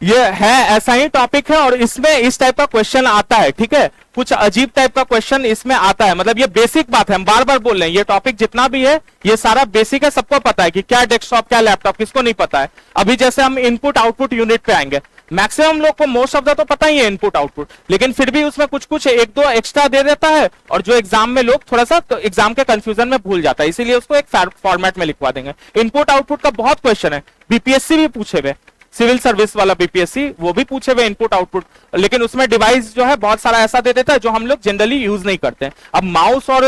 ये है, ऐसा ही टॉपिक है और इसमें इस टाइप का क्वेश्चन आता है, ठीक है, कुछ अजीब टाइप का क्वेश्चन इसमें आता है। मतलब ये बेसिक बात है, हम बार बार बोल रहे हैं, ये टॉपिक जितना भी है ये सारा बेसिक है, सबको पता है कि क्या डेस्कटॉप क्या लैपटॉप, किसको नहीं पता है। अभी जैसे हम इनपुट आउटपुट यूनिट पे आएंगे, मैक्सिमम लोग को मोस्ट ऑफ द तो पता ही है इनपुट आउटपुट, लेकिन फिर भी उसमें कुछ कुछ एक दो एक्स्ट्रा दे देता है, और जो एग्जाम में लोग थोड़ा सा एग्जाम के कंफ्यूजन में भूल जाता है, इसीलिए उसको एक फॉर्मेट में लिखवा देंगे। इनपुट आउटपुट का बहुत क्वेश्चन है, बीपीएससी भी पूछे हुए, सिविल सर्विस वाला बीपीएससी वो भी पूछे हुए इनपुट आउटपुट, लेकिन उसमें डिवाइस जो है बहुत सारा ऐसा दे देता है जो हम लोग जनरली यूज नहीं करते हैं। अब माउस और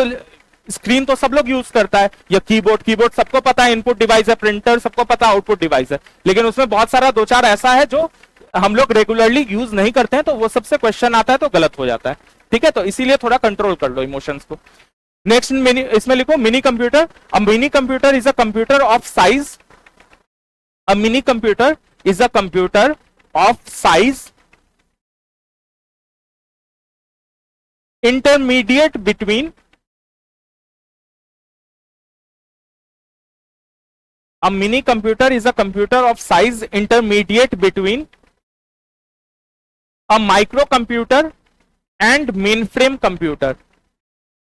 स्क्रीन तो सब लोग यूज करता है, या कीबोर्ड सबको पता है इनपुट डिवाइस है, प्रिंटर सबको पता है आउटपुट डिवाइस है, लेकिन उसमें बहुत सारा दो चार ऐसा है जो हम लोग रेगुलरली यूज नहीं करते हैं, तो वो सबसे क्वेश्चन आता है तो गलत हो जाता है, ठीक है। तो इसीलिए थोड़ा कंट्रोल कर लो इमोशंस को। नेक्स्ट इसमें लिखो mini computer, a mini computer is a computer of size, a mini computer is a computer of size intermediate between a mini computer is a computer of size intermediate between a microcomputer and mainframe computer,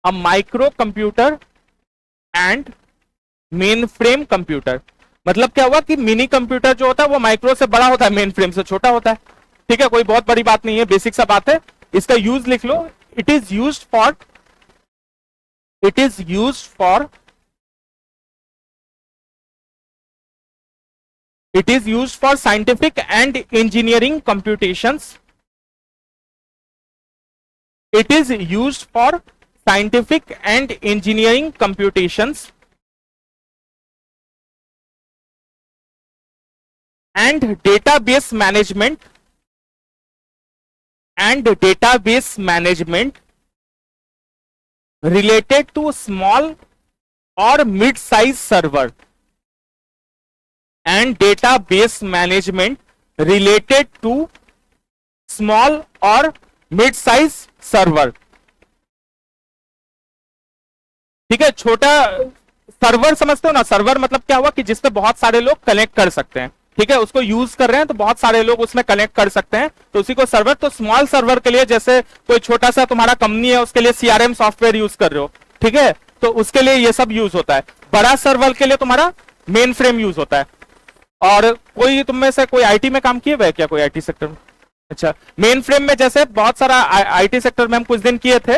a microcomputer and mainframe computer। मतलब क्या हुआ कि mini computer जो होता है वो micro से बड़ा होता है, मेन फ्रेम से छोटा होता है, ठीक है, कोई बहुत बड़ी बात नहीं है, बेसिक सा बात है। इसका यूज लिख लो, it is used for It is used for scientific and engineering computations. It is used for scientific and engineering computations and database management related to small or mid-size server and database management related to small or mid-size server. ठीक है, छोटा server समझते हो ना, server मतलब क्या हुआ कि जिसपे बहुत सारे लोग कनेक्ट कर सकते हैं. ठीक है, उसको यूज कर रहे हैं तो बहुत सारे लोग उसमें कनेक्ट कर सकते हैं, तो उसी को सर्वर. तो स्मॉल सर्वर के लिए जैसे कोई छोटा सा तुम्हारा कंपनी है, उसके लिए सीआरएम सॉफ्टवेयर यूज कर रहे हो, ठीक है, तो उसके लिए ये सब यूज होता है. बड़ा सर्वर के लिए तुम्हारा मेन फ्रेम यूज होता है. और कोई तुम में से कोई आईटी में काम किए हुए क्या, कोई आईटी सेक्टर में? अच्छा, मेन फ्रेम में जैसे बहुत सारा आईटी सेक्टर में हम कुछ दिन किए थे.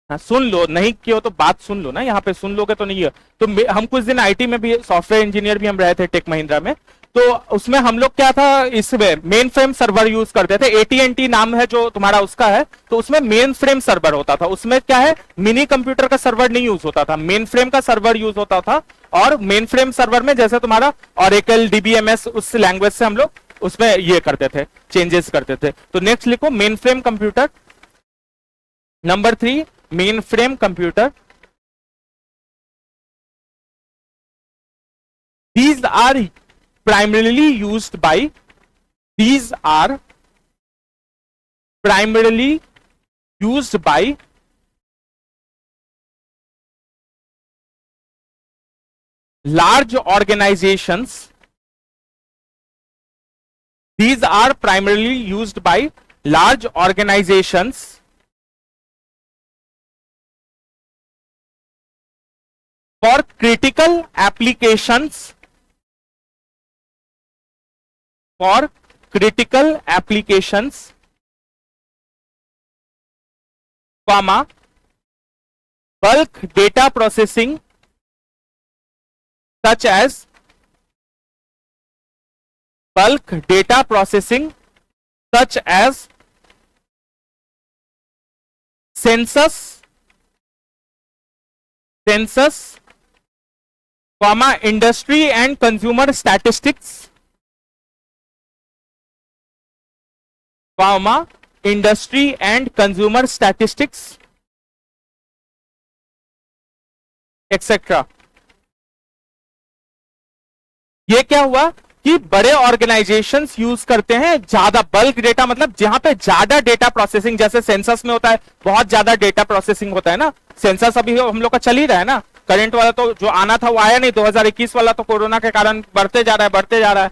हाँ, सुन लो, नहीं किए हो तो बात सुन लो ना, यहाँ पे सुन लोगे तो नहीं है. तो हम कुछ दिन आईटी में भी, सॉफ्टवेयर इंजीनियर भी हम रहे थे टेक महिंद्रा में. तो उसमें हम लोग क्या था, इसमें मेन फ्रेम सर्वर यूज करते थे. एटीएनटी नाम है जो तुम्हारा उसका है, तो उसमें मेन फ्रेम सर्वर होता था. उसमें क्या है, मिनी कंप्यूटर का सर्वर नहीं यूज होता था, मेन फ्रेम का सर्वर यूज होता था. और मेन फ्रेम सर्वर में जैसे तुम्हारा ऑरेकल, डीबीएमएस, उस लैंग्वेज से हम लोग उसमें ये करते थे, चेंजेस करते थे. तो नेक्स्ट लिखो main frame computer. Number 3, main frame computer. These are primarily used by large organizations. These are primarily used by large organizations for critical applications, comma, bulk data processing such as census, comma, industry and consumer statistics, comma, industry and consumer statistics, etc. ये क्या हुआ कि बड़े organisations use करते हैं ज्यादा bulk data, मतलब जहां पे ज्यादा डेटा प्रोसेसिंग, जैसे सेंसस में होता है, बहुत ज्यादा डेटा प्रोसेसिंग होता है ना. सेंसस अभी हम लोग का चल ही रहा है ना, करंट वाला तो जो आना था वो आया नहीं. 2021 वाला तो कोरोना के कारण बढ़ते जा रहा है.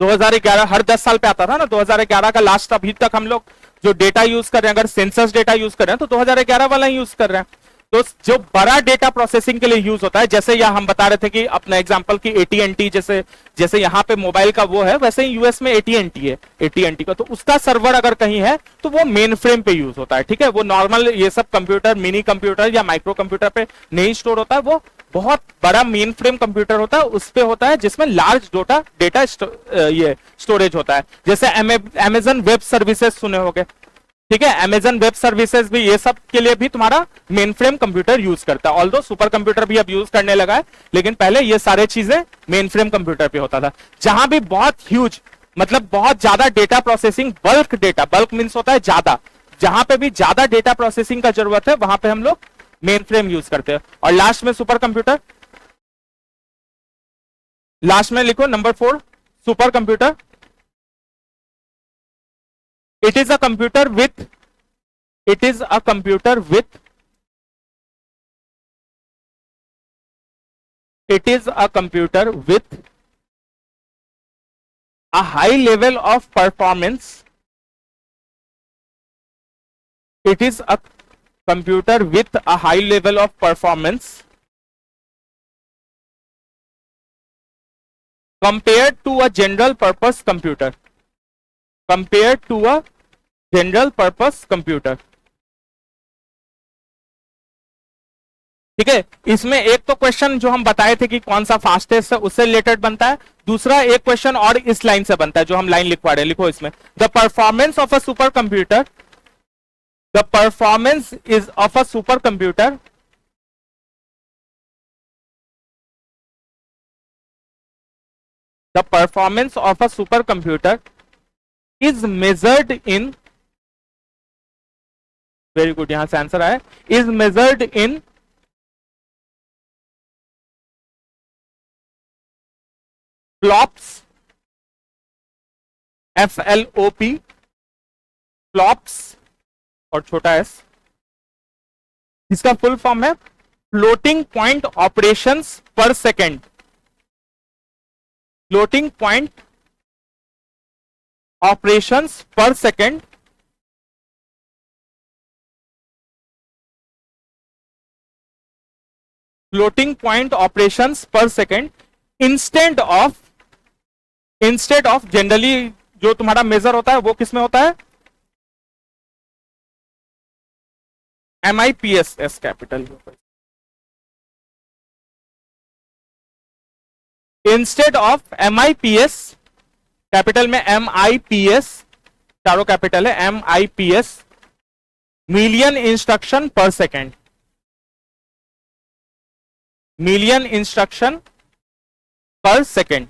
2011 हर 10 साल पे आता था ना. 2011 का लास्ट अभी तक हम लोग जो डेटा यूज कर रहे हैं, अगर सेंसस डेटा यूज कर रहे हैं तो 2011 वाला ही यूज कर रहे हैं. तो जो बड़ा डेटा प्रोसेसिंग के लिए यूज होता है, जैसे यहां हम बता रहे थे कि अपना एग्जांपल की एटीएनटी, जैसे यहां पे मोबाइल का वो है, वैसे ही यूएस में एटीएनटी है, एटीएनटी का. तो उसका सर्वर अगर कहीं है तो वो मेन फ्रेम पे यूज होता है. ठीक है, वो नॉर्मल ये सब कंप्यूटर, मिनी कंप्यूटर या माइक्रो कंप्यूटर पे नहीं स्टोर होता है. वो बहुत बड़ा मेन फ्रेम कंप्यूटर होता है, उस पे होता है जिसमें लार्ज डेटा ये स्टोरेज होता है. जैसे अमेजन वेब सर्विसेज सुने होंगे, ठीक है, अमेजन वेब सर्विसेज भी, ये सब के लिए भी तुम्हारा मेन फ्रेम कंप्यूटर यूज करता है. ऑल्दो सुपर कंप्यूटर भी अब यूज करने लगा है, लेकिन पहले ये सारे चीजें मेन फ्रेम कंप्यूटर पे होता था. जहां भी बहुत ह्यूज, मतलब बहुत ज्यादा डेटा प्रोसेसिंग, बल्क मीन्स होता है ज्यादा, जहां पे भी ज्यादा डेटा प्रोसेसिंग का जरूरत है वहां पे हम लोग मेन फ्रेम यूज करते हैं. और लास्ट में सुपर कंप्यूटर, लास्ट में लिखो number 4, super computer. It is a computer with a high level of performance. It is a computer with a high level of performance compared to a general purpose computer. ठीक है, इसमें एक तो question जो हम बताए थे कि कौन सा फास्टेस्ट है उससे रिलेटेड बनता है, दूसरा एक क्वेश्चन और इस लाइन से बनता है जो हम लाइन लिखवा रहे हैं, लिखो इसमें, the performance of a super computer, the performance is of a super computer the performance of a super computer is measured in, very good, यहां से आंसर आया, is measured in flops, FLOP, flops और छोटा S, इसका full form है floating point operations पर second, floating point operations पर second, floating point operations पर सेकेंड, इंस्टेंट ऑफ जनरली जो तुम्हारा मेजर होता है वो किसमें होता है, MIPS, S capital, instead of MIPS, capital में MIPS, चारों कैपिटल है, MIPS, मिलियन इंस्ट्रक्शन पर सेकेंड, मिलियन इंस्ट्रक्शन पर सेकेंड।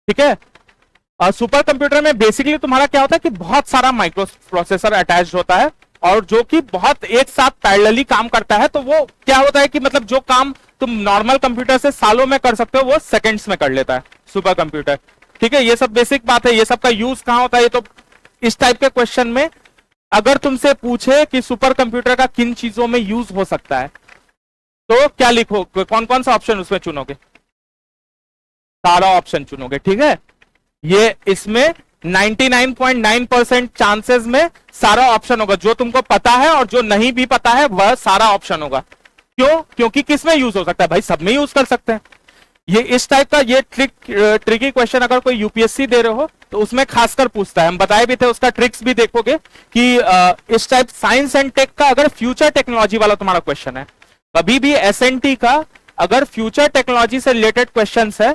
ठीक है, और सुपर कंप्यूटर में बेसिकली तुम्हारा क्या होता है कि बहुत सारा माइक्रो प्रोसेसर अटैच होता है और जो कि बहुत एक साथ पैरेलली काम करता है, तो वो क्या होता है कि मतलब जो काम तुम नॉर्मल कंप्यूटर से सालों में कर सकते हो वो सेकंड्स में कर लेता है सुपर कंप्यूटर। ठीक है, ये सब बेसिक बात है, ये सब का यूज कहां होता है, ये तो इस टाइप के क्वेश्चन में अगर तुमसे पूछे कि सुपर कंप्यूटर का किन चीजों में यूज हो सकता है तो क्या लिखो, कौन कौन सा ऑप्शन उसमें चुनोगे, सारा ऑप्शन चुनोगे। ठीक है, ये इसमें 99.9% चांसेस में सारा ऑप्शन होगा, जो तुमको पता है और जो नहीं भी पता है वह सारा ऑप्शन होगा। क्यों? क्योंकि किस में यूज हो सकता है भाई, सब में यूज कर सकते हैं। ये इस टाइप का ये ट्रिकी क्वेश्चन अगर कोई यूपीएससी दे रहे हो तो उसमें खासकर पूछता है, हम बताए भी थे, उसका ट्रिक्स भी देखोगे कि इस टाइप साइंस एंड टेक का अगर फ्यूचर टेक्नोलॉजी वाला तुम्हारा क्वेश्चन है, कभी भी एसएनटी का अगर फ्यूचर टेक्नोलॉजी से रिलेटेड क्वेश्चन है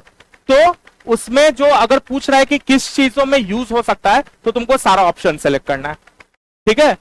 तो उसमें जो अगर पूछ रहा है कि किस चीजों में यूज हो सकता है तो तुमको सारा ऑप्शन सेलेक्ट करना है। ठीक है,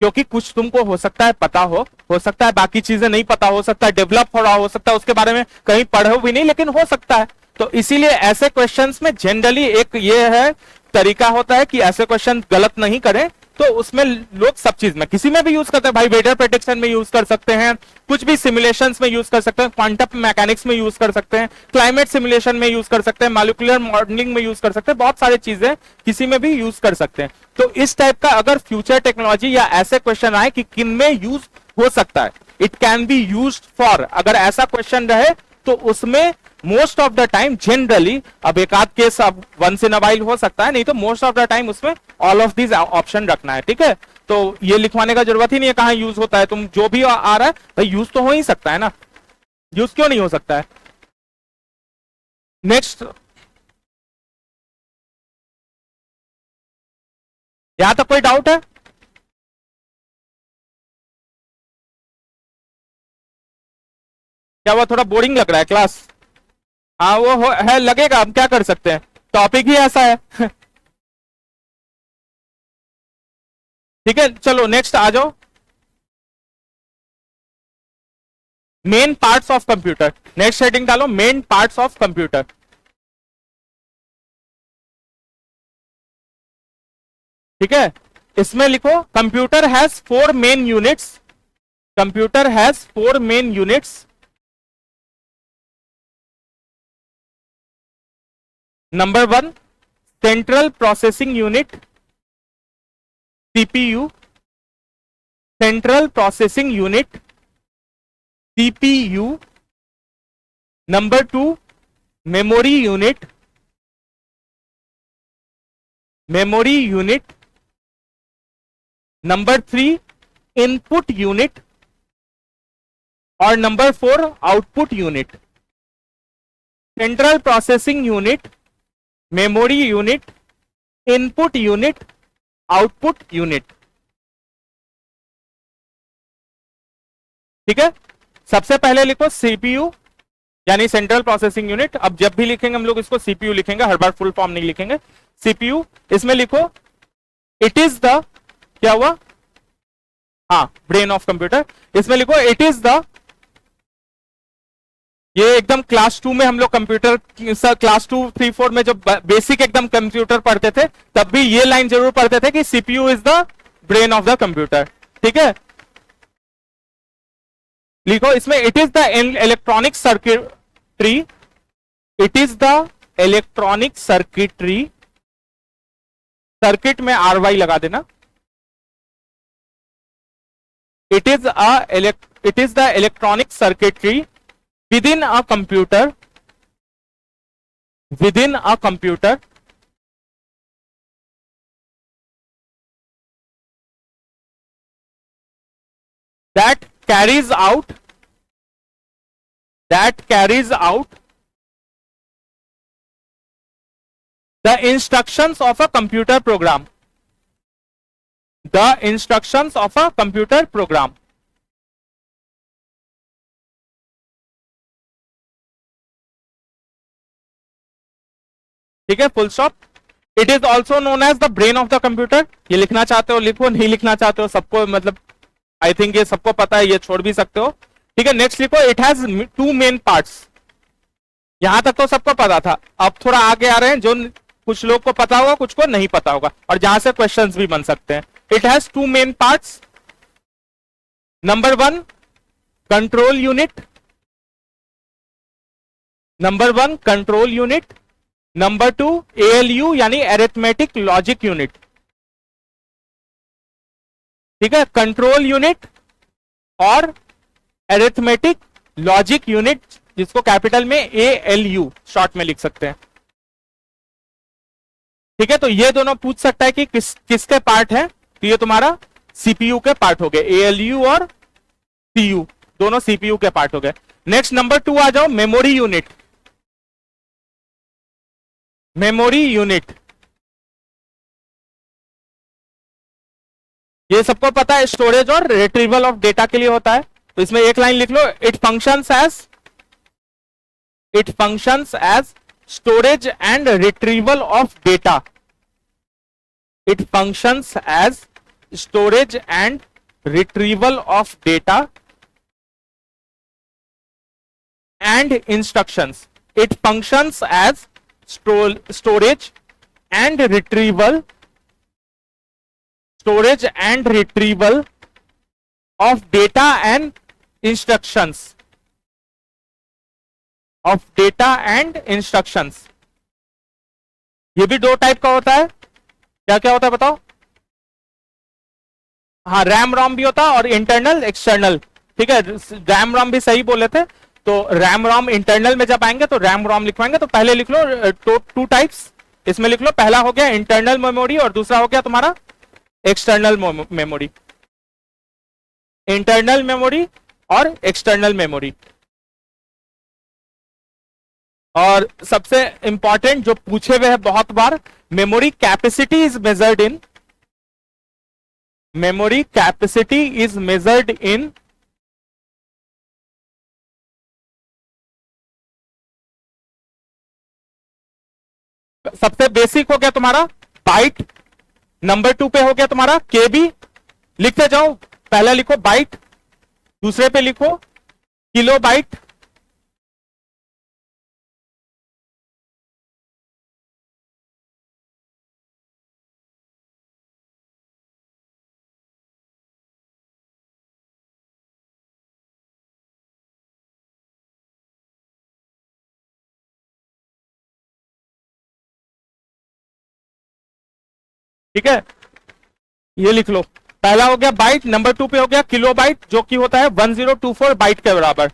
क्योंकि कुछ तुमको हो सकता है पता हो सकता है बाकी चीजें नहीं पता, हो सकता है डेवलप हो रहा, हो सकता है उसके बारे में कहीं पढ़ो भी नहीं लेकिन हो सकता है। तो इसीलिए ऐसे क्वेश्चंस में जनरली एक ये है तरीका होता है कि ऐसे क्वेश्चन गलत नहीं करें, तो उसमें लोग सब चीज में किसी में भी यूज करते हैं भाई, वेदर प्रेडिक्शन में यूज कर सकते हैं, कुछ भी सिमुलेशंस में यूज कर सकते हैं, क्वांटम मैकेनिक्स में यूज कर सकते हैं, क्लाइमेट सिमुलेशन में यूज कर सकते हैं, मॉलिक्यूलर मॉडलिंग में यूज कर सकते हैं, बहुत सारी चीजें किसी में भी यूज कर सकते हैं। तो इस टाइप का अगर फ्यूचर टेक्नोलॉजी या ऐसे क्वेश्चन आए कि किन में यूज हो सकता है, it can be used for, अगर ऐसा क्वेश्चन रहे तो उसमें most of the time generally, अब एक आध केस अब वंस इन अ वाइल हो सकता है, नहीं तो मोस्ट ऑफ द टाइम उसमें ऑल ऑफ दीज ऑप्शन रखना है। ठीक है, तो ये लिखवाने का जरूरत ही नहीं है कहां यूज होता है, तुम जो भी आ रहा है भाई यूज तो हो ही सकता है ना, यूज क्यों नहीं हो सकता है। नेक्स्ट, यहां तक कोई डाउट है? क्या वो थोड़ा बोरिंग लग रहा है क्लास? हाँ वो है, लगेगा, हम क्या कर सकते हैं, टॉपिक ही ऐसा है। ठीक है, चलो नेक्स्ट आ जाओ, main parts of computer, next heading डालो मेन पार्ट्स ऑफ कंप्यूटर। ठीक है, इसमें लिखो computer has 4 main units, computer has 4 main units, number 1 central processing unit, CPU, central processing unit, CPU, number 2 memory unit, memory unit, number 3 input unit, और number 4 output unit, central processing unit, memory unit, input unit, output unit. ठीक है, सबसे पहले लिखो CPU यानी central processing unit. अब जब भी लिखेंगे हम लोग इसको सीपीयू लिखेंगे, हर बार फुल फॉर्म नहीं लिखेंगे। सीपीयू, इसमें लिखो इट इज द, क्या हुआ, हाँ, ब्रेन ऑफ कंप्यूटर। इसमें लिखो इट इज द, ये एकदम क्लास 2 में हम लोग कंप्यूटर, क्लास 2 3 4 में जब बेसिक एकदम कंप्यूटर पढ़ते थे तब भी ये लाइन जरूर पढ़ते थे कि CPU is the brain of the computer. ठीक है, लिखो इसमें it is the electronic circuitry, it is the electronic circuitry, circuit में RY लगा देना। It is the electronic circuitry within a computer, within a computer that carries out the instructions of a computer program, the instructions of a computer program। ठीक है, full stop. It is also known as the brain of the computer. ये लिखना चाहते हो लिखो, नहीं लिखना चाहते हो, सबको मतलब आई थिंक ये सबको पता है, ये छोड़ भी सकते हो। ठीक है, नेक्स्ट लिखो इट हैज 2 मेन पार्ट्स। यहां तक तो सबको पता था, अब थोड़ा आगे आ रहे हैं, जो कुछ लोग को पता होगा, कुछ को नहीं पता होगा, और जहां से क्वेश्चंस भी बन सकते हैं। It has 2 main parts. Number 1 control unit, number 1 control unit, number 2 ALU यानी अरिथमेटिक लॉजिक यूनिट। ठीक है, कंट्रोल यूनिट और अरिथमेटिक लॉजिक यूनिट, जिसको कैपिटल में ALU शॉर्ट में लिख सकते हैं। ठीक है, तो ये दोनों पूछ सकता है कि किसके पार्ट है, तो ये तुम्हारा CPU के पार्ट हो गए, ALU और CU दोनों CPU के पार्ट हो गए। नेक्स्ट नंबर 2 आ जाओ, मेमोरी यूनिट। मेमोरी यूनिट, ये सबको पता है, स्टोरेज और रिट्रीवल ऑफ डेटा के लिए होता है। तो इसमें एक लाइन लिख लो, it functions as storage and retrieval of data. It functions as storage and retrieval of data and instructions. It functions as storage and retrieval of data and instructions, ये भी 2 टाइप का होता है। क्या क्या होता है बताओ? हाँ, रैम रोम भी होता है और इंटरनल एक्सटर्नल। ठीक है, रैम रोम भी सही बोले थे, तो रैम रोम इंटरनल में जब आएंगे तो रैम रोम लिखवाएंगे। तो पहले लिख लो 2 टाइप्स, इसमें लिख लो, पहला हो गया इंटरनल मेमोरी और दूसरा हो गया तुम्हारा एक्सटर्नल मेमोरी। इंटरनल मेमोरी और एक्सटर्नल मेमोरी। और सबसे इंपॉर्टेंट जो पूछे हुए हैं बहुत बार, memory capacity is measured in, memory capacity is measured in सबसे बेसिक हो गया तुम्हारा बाइट, नंबर 2 पे हो गया तुम्हारा केबी। लिखते जाओ, पहला लिखो बाइट, दूसरे पे लिखो किलो बाइट, ठीक है, ये लिख लो। पहला हो गया बाइट, नंबर 2 पे हो गया किलो बाइट, जो कि होता है 1024 बाइट के बराबर।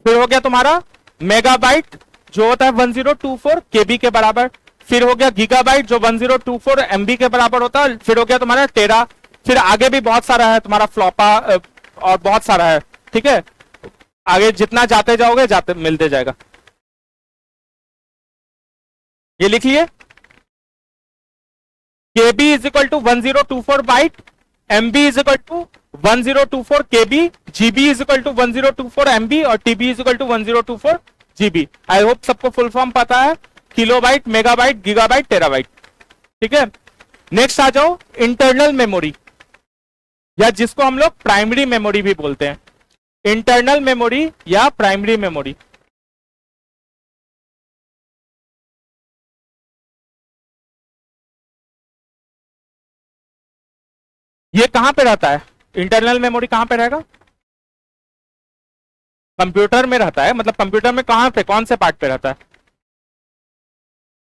फिर हो गया तुम्हारा मेगाबाइट, जो होता है 1024 केबी के बराबर। फिर हो गया गीगाबाइट, जो 1024 MB के बराबर होता है। फिर हो गया तुम्हारा टेरा। फिर आगे भी बहुत सारा है तुम्हारा फ्लॉपा और बहुत सारा है। ठीक है, आगे जितना जाते जाओगे जाते मिलते जाएगा। ये लिख लिए, KB is equal to 1024 byte, MB is equal to 1024 KB, GB is equal to 1024 MB और TB is equal to 1024 GB. I hope सबको फुल फॉर्म पता है, किलोबाइट, मेगाबाइट, गीगाबाइट, टेराबाइट। ठीक है, नेक्स्ट आ जाओ इंटरनल मेमोरी, या जिसको हम लोग प्राइमरी मेमोरी भी बोलते हैं, इंटरनल मेमोरी या प्राइमरी मेमोरी। ये कहां पे रहता है? इंटरनल मेमोरी कहां पे रहेगा? कंप्यूटर में रहता है। मतलब कंप्यूटर में कहां पे, कौन से पार्ट पे रहता है?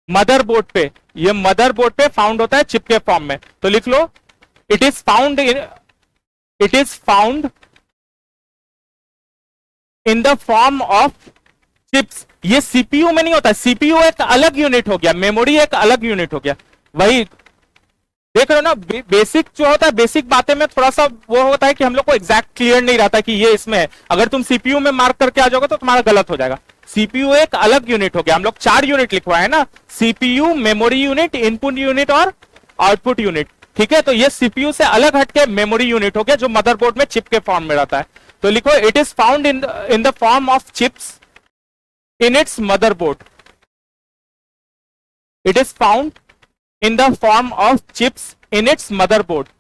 मदरबोर्ड पे। ये मदरबोर्ड पे फाउंड होता है चिप के फॉर्म में। तो लिख लो, it is found in the form of chips. ये सीपीयू में नहीं होता, सीपीयू एक अलग यूनिट हो गया, मेमोरी एक अलग यूनिट हो गया। वही देख रहे हो ना, बेसिक जो होता है, बेसिक बातें में थोड़ा सा वो होता है कि हम लोग को एग्जैक्ट क्लियर नहीं रहता कि ये इसमें है। अगर तुम सीपीयू में मार्क करके आ जाओगे तो तुम्हारा गलत हो जाएगा। सीपीयू एक अलग यूनिट हो गया। हम लोग 4 यूनिट लिखवाए है ना, CPU, memory unit, input unit और आउटपुट यूनिट। ठीक है, तो ये सीपीयू से अलग हटके मेमोरी यूनिट हो गया जो मदरबोर्ड में चिप के फॉर्म में रहता है। तो लिखो, it is found in the form of chips in its motherboard. It is found in the form of chips in its motherboard.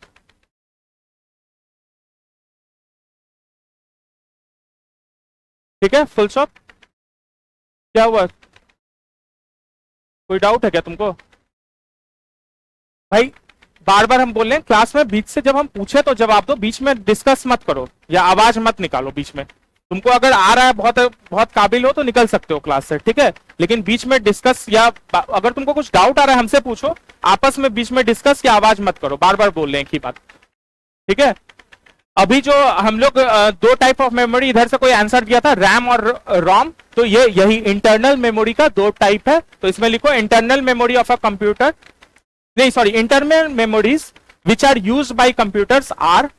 ठीक है, फुल स्टॉप। क्या हुआ, कोई डाउट है क्या तुमको? भाई बार बार हम बोल रहे हैं क्लास में, बीच से जब हम पूछे तो जवाब दो, बीच में डिस्कस मत करो या आवाज मत निकालो बीच में। तुमको अगर आ रहा है, बहुत बहुत काबिल हो तो निकल सकते हो क्लास से, ठीक है, लेकिन बीच में डिस्कस या अगर तुमको कुछ डाउट आ रहा है हमसे पूछो, आपस में बीच में डिस्कस या आवाज मत करो। बार बार बोल रहे हैं एक ही बात, ठीक है। अभी जो हम लोग 2 टाइप ऑफ मेमोरी, इधर से कोई आंसर दिया था, रैम और रोम, तो ये यही इंटरनल मेमोरी का 2 टाइप है। तो इसमें लिखो, internal memory of a computer, नहीं sorry, internal memories which are used by computers are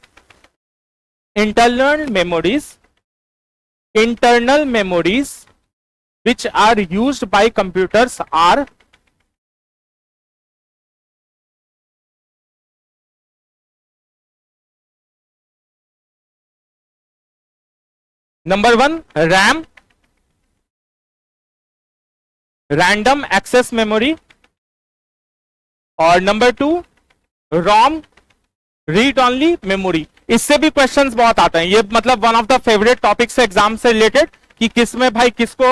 internal memories which are used by computers are number 1 RAM, random access memory, और number 2 ROM, read only memory. इससे भी questions बहुत आते हैं। ये मतलब one of the favourite topics है exam से रिलेटेड, कि किसमें भाई किसको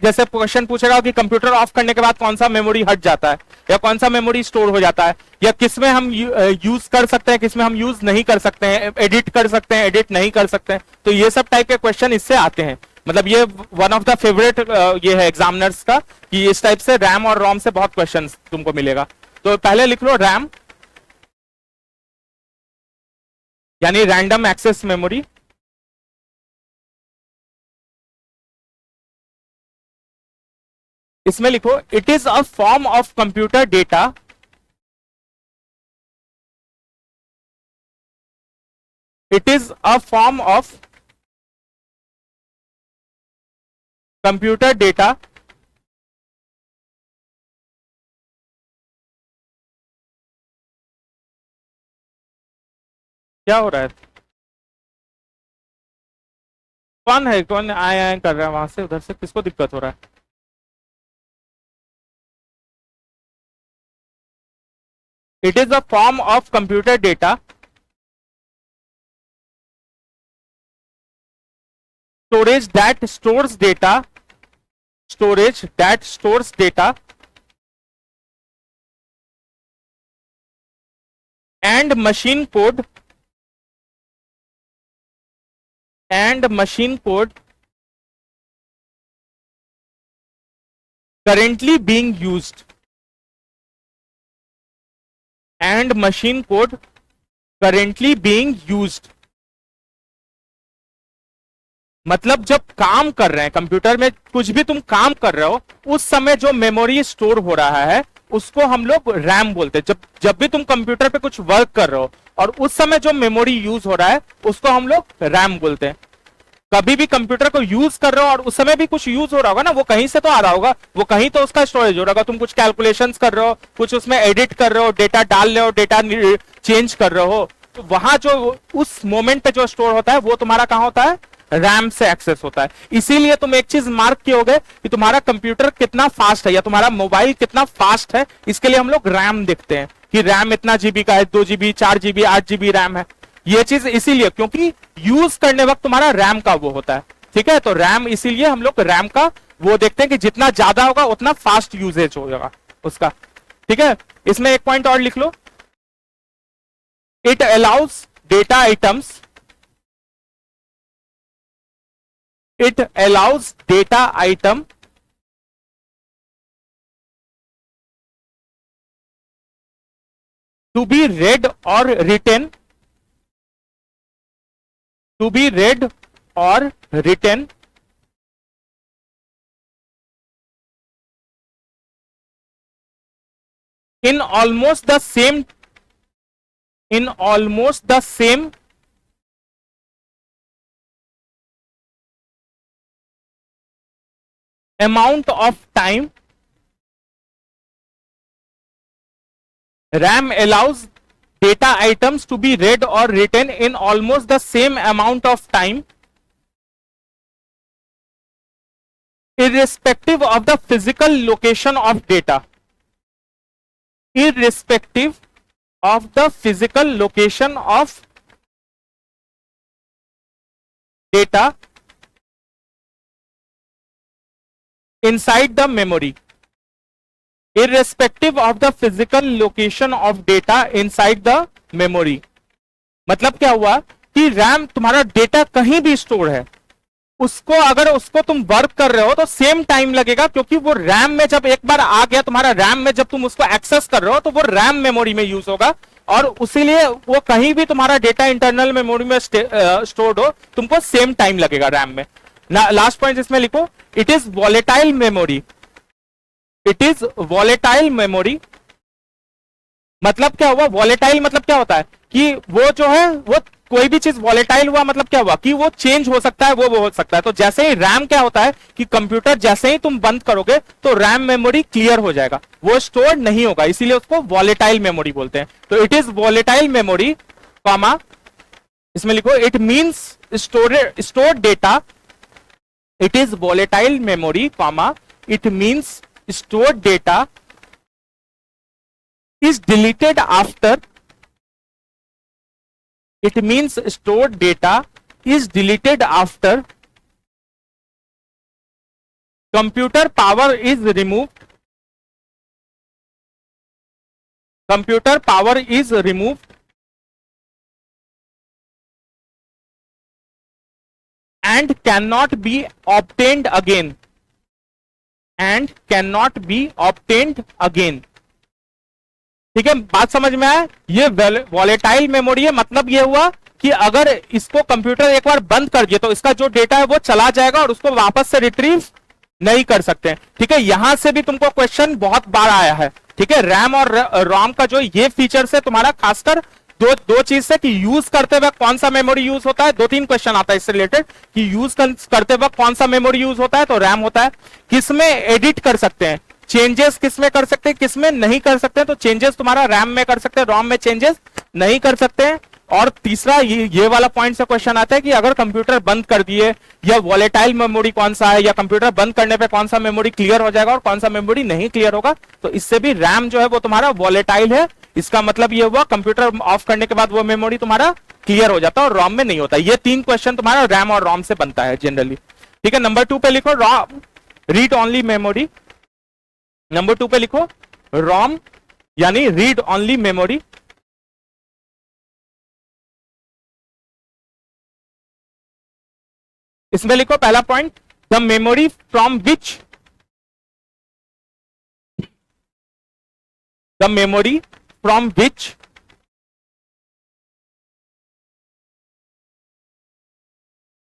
जैसे क्वेश्चन पूछेगा कि कंप्यूटर ऑफ करने के बाद कौन सा मेमोरी हट जाता है या कौन सा मेमोरी स्टोर हो जाता है, या किसमें हम यूज कर सकते हैं, किसमें हम यूज नहीं कर सकते हैं, एडिट कर सकते हैं, एडिट नहीं कर सकते हैं। तो ये सब टाइप के क्वेश्चन इससे आते हैं। मतलब ये वन ऑफ द फेवरेट ये है एग्जामिनर्स का, कि इस टाइप से रैम और रोम से बहुत क्वेश्चन तुमको मिलेगा। तो पहले लिख लो रैम, यानी रैंडम एक्सेस मेमोरी। इसमें लिखो, it is a form of computer data it is a form of computer data क्या हो रहा है? कौन है, कौन आए कर रहा है वहां से उधर से, किसको दिक्कत हो रहा है? It is a form of computer data storage that stores data and machine code currently being used and machine code currently being used। मतलब जब काम कर रहे हैं कंप्यूटर में, कुछ भी तुम काम कर रहे हो, उस समय जो मेमोरी स्टोर हो रहा है उसको हम लोग रैम बोलते हैं। जब भी तुम कंप्यूटर पे कुछ वर्क कर रहे हो और उस समय जो मेमोरी यूज हो रहा है उसको हम लोग रैम बोलते हैं। कभी भी कंप्यूटर को यूज कर रहे हो और उस समय भी कुछ यूज हो रहा होगा ना, वो कहीं से तो आ रहा होगा, वो कहीं तो उसका स्टोरेज हो रहा होगा। तुम कुछ कैलकुलेशंस कर रहे हो, कुछ उसमें एडिट कर रहे हो, डेटा डाल रहे हो, डेटा चेंज कर रहे हो, तो वहां जो उस मोमेंट पे जो स्टोर होता है वो तुम्हारा कहां होता है, रैम से एक्सेस होता है। इसीलिए तुम एक चीज मार्क किए कि तुम्हारा कंप्यूटर कितना फास्ट है या तुम्हारा मोबाइल कितना फास्ट है, इसके लिए हम लोग रैम देखते हैं कि रैम इतना जीबी का है, 2 GB, 4 GB, 8 GB रैम है। ये चीज इसीलिए क्योंकि यूज करने वक्त तुम्हारा रैम का वो होता है, ठीक है। तो रैम इसीलिए हम लोग रैम का वो देखते हैं कि जितना ज्यादा होगा उतना फास्ट यूजेज होगा उसका, ठीक है। इसमें एक पॉइंट और लिख लो, it allows data items, it allows data item to be read or written, to be read or written in almost the same, in almost the same amount of time. RAM allows data items to be read or written in almost the same amount of time, irrespective of the physical location of data, irrespective of the physical location of data inside the memory, irrespective of the physical location of data inside the memory। मतलब क्या हुआ कि RAM तुम्हारा data कहीं भी store है, उसको अगर उसको तुम वर्क कर रहे हो तो सेम टाइम लगेगा, क्योंकि वो रैम में जब एक बार आ गया तुम्हारा रैम में, जब तुम उसको एक्सेस कर रहे हो तो वो रैम मेमोरी में यूज होगा, और इसीलिए वो कहीं भी तुम्हारा डेटा इंटरनल मेमोरी में स्टोर्ड हो, तुमको सेम टाइम लगेगा रैम में। लास्ट पॉइंट इसमें लिखो, it is volatile memory, it is volatile memory. मतलब क्या हुआ, वॉलेटाइल मतलब क्या होता है कि वो जो है वो कोई भी चीज वॉलेटाइल हुआ मतलब क्या हुआ कि वो चेंज हो सकता है, वो हो सकता है। तो जैसे ही रैम क्या होता है कि कंप्यूटर जैसे ही तुम बंद करोगे तो रैम मेमोरी क्लियर हो जाएगा, वो स्टोर नहीं होगा, इसीलिए उसको वॉलेटाइल मेमोरी बोलते हैं। तो it is volatile memory, comma इसमें लिखो it means store data, it is volatile memory, comma it means stored data is deleted after, it means stored data is deleted after computer power is removed, computer power is removed and cannot be obtained again, and cannot be obtained again। ठीक है, बात समझ में आया। ये volatile memory है, मतलब ये हुआ कि अगर इसको कंप्यूटर एक बार बंद कर दिए तो इसका जो डेटा है वो चला जाएगा और उसको वापस से रिट्रीव नहीं कर सकते। ठीक है, यहां से भी तुमको क्वेश्चन बहुत बार आया है। ठीक है, रैम और रोम का जो ये फीचर है तुम्हारा खासकर दो चीज से कि यूज करते वक्त कौन सा मेमोरी यूज होता है, 2-3 क्वेश्चन आता है इससे रिलेटेड कि यूज करते वक्त कौन सा मेमोरी यूज होता है, तो रैम होता है। किसमें एडिट कर सकते हैं, चेंजेस किसमें कर सकते हैं, किसमें नहीं कर सकते हैं, तो चेंजेस तुम्हारा रैम में कर सकते हैं, रोम में चेंजेस नहीं कर सकते हैं। और तीसरा ये वाला पॉइंट से क्वेश्चन आता है कि अगर कंप्यूटर बंद कर दिए या वॉलेटाइल मेमोरी कौन सा है, या कंप्यूटर बंद करने पे कौन सा मेमोरी क्लियर हो जाएगा और कौन सा मेमोरी नहीं क्लियर होगा। तो इससे भी रैम जो है वो तुम्हारा वॉलेटाइल है, इसका मतलब ये हुआ कंप्यूटर ऑफ करने के बाद वो मेमोरी तुम्हारा क्लियर हो जाता है और रोम में नहीं होता। ये 3 क्वेश्चन तुम्हारा रैम और रोम से बनता है जनरली। ठीक है, नंबर 2 पे लिखो रोम रीड ओनली मेमोरी, नंबर 2 पे लिखो रोम यानी रीड ओनली मेमोरी। इसमें लिखो पहला point, the memory from which, the memory from which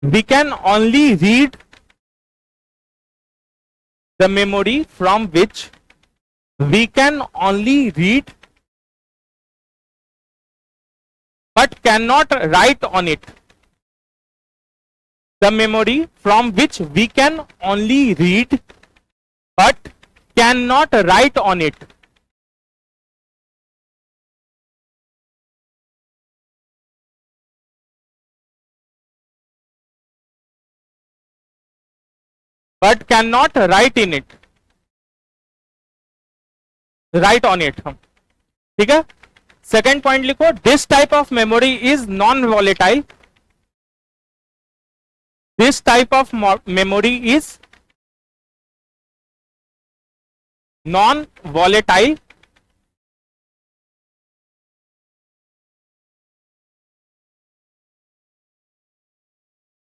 we can only read, the memory from which we can only read but cannot write on it, the memory from which we can only read but can not write on it. But can not write in it, write on it. हम ठीक है. Second point लिखो, this type of memory is non volatile. This type of memory is non volatile.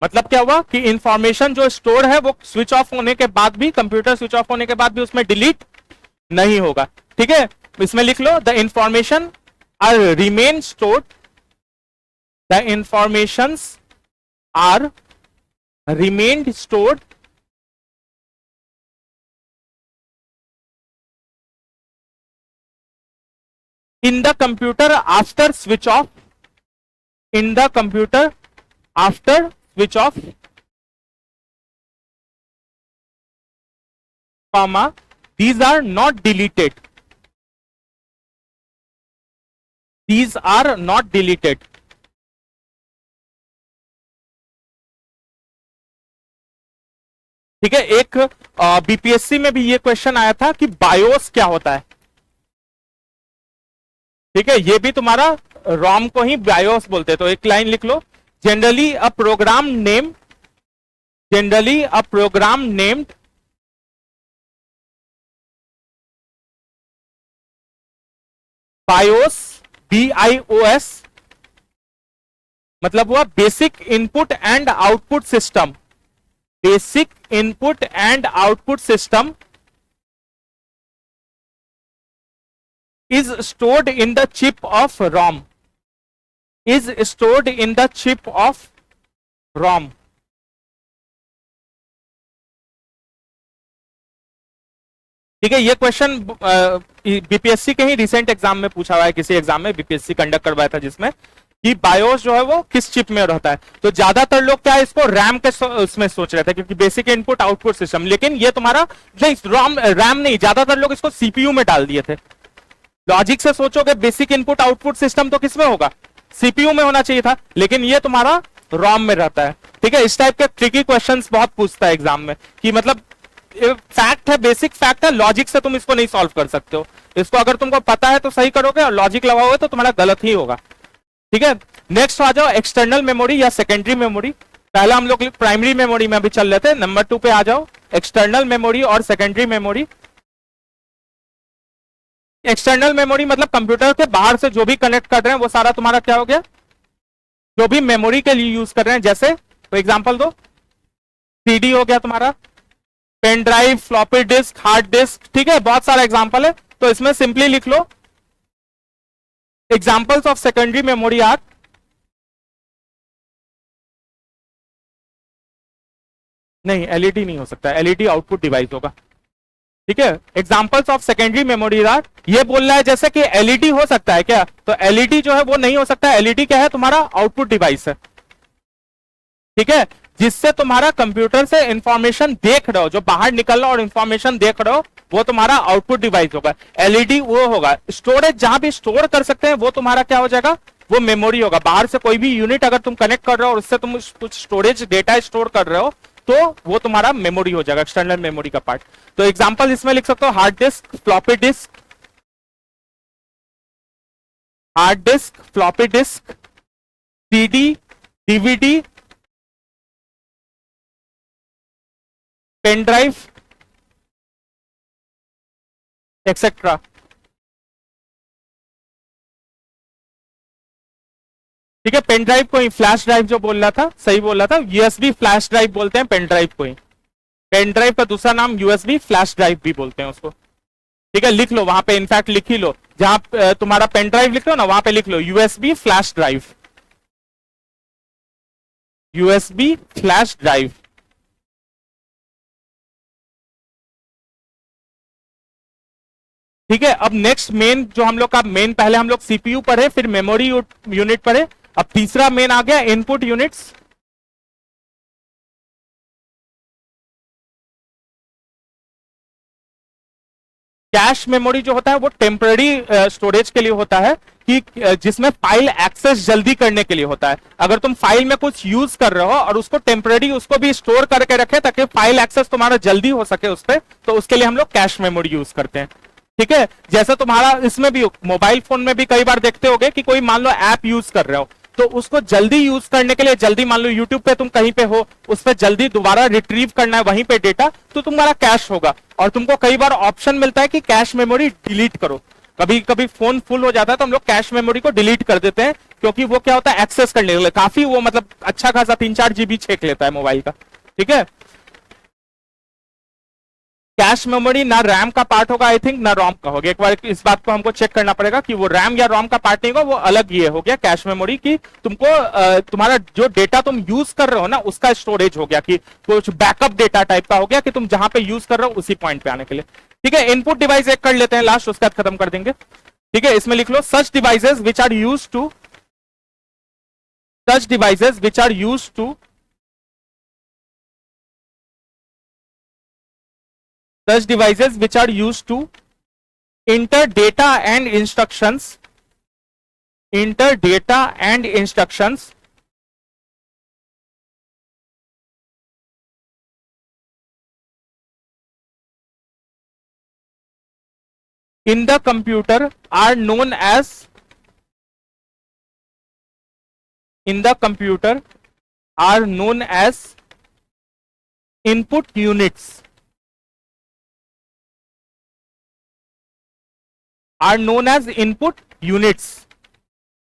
मतलब क्या हुआ कि information जो store है वो स्विच ऑफ होने के बाद भी, कंप्यूटर स्विच ऑफ होने के बाद भी उसमें डिलीट नहीं होगा. ठीक है. इसमें लिख लो, the information are remain stored, the informations are remained stored in the computer after switch off, in the computer after switch off, comma, these are not deleted, these are not deleted. ठीक है. एक BPSC में भी ये question आया था कि BIOS क्या होता है. ठीक है. ये भी तुम्हारा रॉम को ही बायोस बोलते हैं. तो एक लाइन लिख लो, जनरली अ प्रोग्राम नेम, जनरली अ प्रोग्राम नेम्ड बायोस, BIOS, मतलब हुआ basic input and output system. Basic input and output system is stored in the chip of ROM, is stored in the chip of ROM. ठीक है. ये question BPSC के ही recent exam में पूछा हुआ है, किसी एग्जाम में बीपीएससी कंडक्ट करवाया था जिसमें कि बायोस जो है वो किस चिप में रहता है. तो ज्यादातर लोग क्या है, इसको रैम के उसमें सोच रहे थे क्योंकि बेसिक इनपुट आउटपुट सिस्टम, लेकिन ये तुम्हारा रैम नहीं, ज्यादातर लोग इसको सीपीयू में डाल दिए थे. लॉजिक से सोचोगे बेसिक इनपुट आउटपुट सिस्टम तो किसमें होगा, सीपीयू में होना चाहिए था, लेकिन ये तुम्हारा रॉम में रहता है. ठीक है. इस टाइप के ट्रिकी क्वेश्चंस बहुत पूछता है एग्जाम में कि मतलब फैक्ट है, बेसिक फैक्ट है, लॉजिक से तुम इसको नहीं सॉल्व कर सकते हो. इसको अगर तुमको पता है तो सही करोगे और लॉजिक लगाओगे तो तुम्हारा गलत ही होगा. ठीक है. नेक्स्ट आ जाओ, एक्सटर्नल मेमोरी या सेकेंडरी मेमोरी. पहला हम लोग प्राइमरी मेमोरी में अभी चल रहे थे. नंबर 2 पे आ जाओ, एक्सटर्नल मेमोरी और सेकेंडरी मेमोरी. एक्सटर्नल मेमोरी मतलब कंप्यूटर के बाहर से जो भी कनेक्ट कर रहे हैं वो सारा तुम्हारा क्या हो गया, जो भी मेमोरी के लिए यूज कर रहे हैं. जैसे तो एग्जांपल दो, सीडी हो गया तुम्हारा, pen drive, floppy disk, hard disk. ठीक है. बहुत सारा एग्जांपल है. तो इसमें सिंपली लिख लो, examples of secondary memory are, नहीं एलईडी नहीं हो सकता, एलईडी आउटपुट डिवाइस होगा. ठीक है. Examples of secondary memory are, ये बोल रहा है जैसे कि एलईडी हो सकता है क्या, तो एलईडी जो है वो नहीं हो सकता. एलईडी क्या है, तुम्हारा आउटपुट डिवाइस है. ठीक है. जिससे तुम्हारा कंप्यूटर से इंफॉर्मेशन देख रहे हो, जो बाहर निकल रहा और इंफॉर्मेशन देख रहे हो, वो तुम्हारा आउटपुट डिवाइस होगा. एलईडी वो होगा. स्टोरेज जहां भी स्टोर कर सकते हैं वो तुम्हारा क्या हो जाएगा, वो मेमोरी होगा. बाहर से कोई भी यूनिट अगर तुम कनेक्ट कर रहे हो और उससे तुम कुछ स्टोरेज डेटा स्टोर कर रहे हो तो वो तुम्हारा मेमोरी हो जाएगा, एक्सटर्नल मेमोरी का पार्ट. तो एग्जांपल इसमें लिख सकते हो, hard disk, floppy disk, hard disk, floppy disk, CD, DVD, pen drive, etcetera. ठीक है. पेन ड्राइव को ही फ्लैश ड्राइव जो बोल रहा था, सही बोल रहा था, यूएसबी फ्लैश ड्राइव बोलते हैं पेन ड्राइव को ही. पेन ड्राइव का दूसरा नाम यूएसबी फ्लैश ड्राइव भी बोलते हैं उसको. ठीक है. लिख लो वहां पे, इनफैक्ट लिख ही लो, जहां तुम्हारा पेन ड्राइव लिख लो ना वहां पे लिख लो USB flash drive, USB flash drive. ठीक है. अब नेक्स्ट मेन जो हम लोग का मेन, पहले हम लोग सीपीयू पढ़े, फिर मेमोरी यूनिट पढ़े. अब तीसरा मेन आ गया इनपुट यूनिट्स. कैश मेमोरी जो होता है वो टेम्पररी स्टोरेज के लिए होता है, कि जिसमें फाइल एक्सेस जल्दी करने के लिए होता है। अगर तुम फाइल में कुछ यूज कर रहे हो और उसको टेम्पररी उसको भी स्टोर करके रखे ताकि फाइल एक्सेस तुम्हारा जल्दी हो सके उस पर, तो उसके लिए हम लोग कैश मेमोरी यूज करते हैं। ठीक है, जैसे तुम्हारा इसमें भी मोबाइल फोन में भी कई बार देखते होगे कि कोई मान लो ऐप यूज कर रहे हो, तो उसको जल्दी यूज करने के लिए, जल्दी मान लो यूट्यूब पे तुम कहीं पे हो, उस पर जल्दी दोबारा रिट्रीव करना है वहीं पे डेटा, तो तुम्हारा कैश होगा। और तुमको कई बार ऑप्शन मिलता है कि कैश मेमोरी डिलीट करो। कभी कभी फोन फुल हो जाता है तो हम लोग कैश मेमोरी को डिलीट कर देते हैं, क्योंकि वो क्या होता है एक्सेस करने के लिए काफी वो मतलब अच्छा खासा 3-4 GB छेक लेता है मोबाइल का। ठीक है, कैश मेमोरी ना रैम का पार्ट होगा आई थिंक, ना रोम का होगा। एक बार इस बात को हमको चेक करना पड़ेगा कि वो रैम या रोम का पार्ट नहीं होगा, वो अलग ये हो गया कैश मेमोरी की। तुमको तुम्हारा जो डेटा तुम यूज कर रहे हो ना उसका स्टोरेज हो गया, कि कुछ बैकअप डेटा टाइप का हो गया, कि तुम जहां पे यूज कर रहे हो उसी पॉइंट पे आने के लिए। ठीक है, इनपुट डिवाइस एक कर लेते हैं लास्ट, उसके बाद खत्म कर देंगे। ठीक है, इसमें लिख लो such devices which are use to such devices which are used to such devices which are used to enter data and instructions in the computer are known as input units,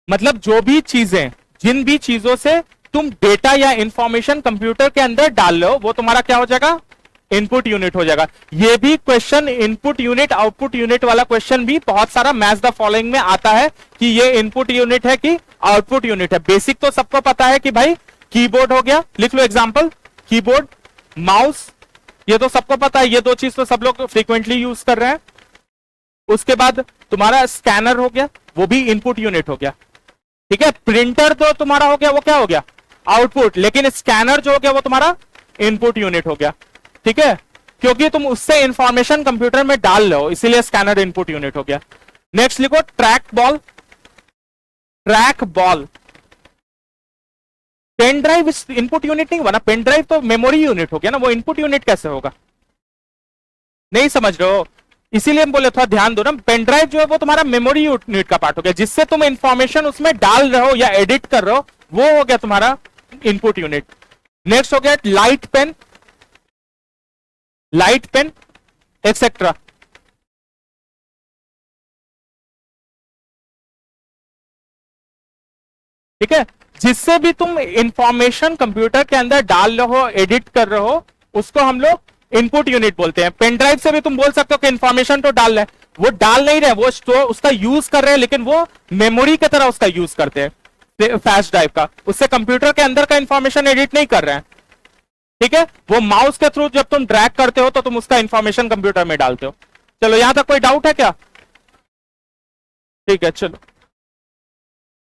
मतलब जो भी चीजें, जिन भी चीजों से तुम डेटा या information computer के अंदर डाल रहे हो वो तुम्हारा क्या हो जाएगा, इनपुट यूनिट हो जाएगा। ये भी question input unit output unit वाला क्वेश्चन भी बहुत सारा मैच द फॉलोइंग में आता है कि ये इनपुट यूनिट है कि आउटपुट यूनिट है। बेसिक तो सबको पता है कि भाई कीबोर्ड हो गया, लिख लो एग्जांपल, कीबोर्ड, माउस, ये तो सबको पता है, ये दो चीज तो सब लोग फ्रीक्वेंटली यूज कर रहे हैं। उसके बाद तुम्हारा स्कैनर हो गया, वो भी इनपुट यूनिट हो गया। ठीक है, प्रिंटर तो तुम्हारा हो गया, वो क्या हो गया, आउटपुट, लेकिन स्कैनर जो हो गया वो तुम्हारा इनपुट यूनिट हो गया। ठीक है, क्योंकि तुम उससे इंफॉर्मेशन कंप्यूटर में डाल रहे हो, इसीलिए स्कैनर इनपुट यूनिट हो गया। नेक्स्ट लिखो track ball, pen drive input unit नहीं हुआ ना, पेन ड्राइव तो मेमोरी यूनिट हो गया ना, वो इनपुट यूनिट कैसे होगा, नहीं समझ रहे हो, इसीलिए हम बोले थोड़ा ध्यान दो ना। पेन ड्राइव जो है वो तुम्हारा मेमोरी यूनिट का पार्ट हो गया, जिससे तुम इंफॉर्मेशन उसमें डाल रहे हो या एडिट कर रहे हो, वो हो गया तुम्हारा इनपुट यूनिट। नेक्स्ट हो गया लाइट पेन एक्सेट्रा। ठीक है, जिससे भी तुम इंफॉर्मेशन कंप्यूटर के अंदर डाल रहे हो, एडिट कर रहे हो, उसको हम लोग इनपुट यूनिट बोलते हैं। पेन ड्राइव से भी तुम बोल सकते हो कि इंफॉर्मेशन तो डाल रहे हैं, वो डाल नहीं रहे, वो स्टोर उसका यूज कर रहे हैं, लेकिन वो मेमोरी की तरह उसका यूज करते हैं फ्लैश ड्राइव का, उससे कंप्यूटर के अंदर का इंफॉर्मेशन एडिट नहीं कर रहे हैं। ठीक है, वो माउस के थ्रू जब तुम ड्रैग करते हो तो तुम उसका इंफॉर्मेशन कंप्यूटर में डालते हो। चलो यहां तक कोई डाउट है क्या? ठीक है, चलो।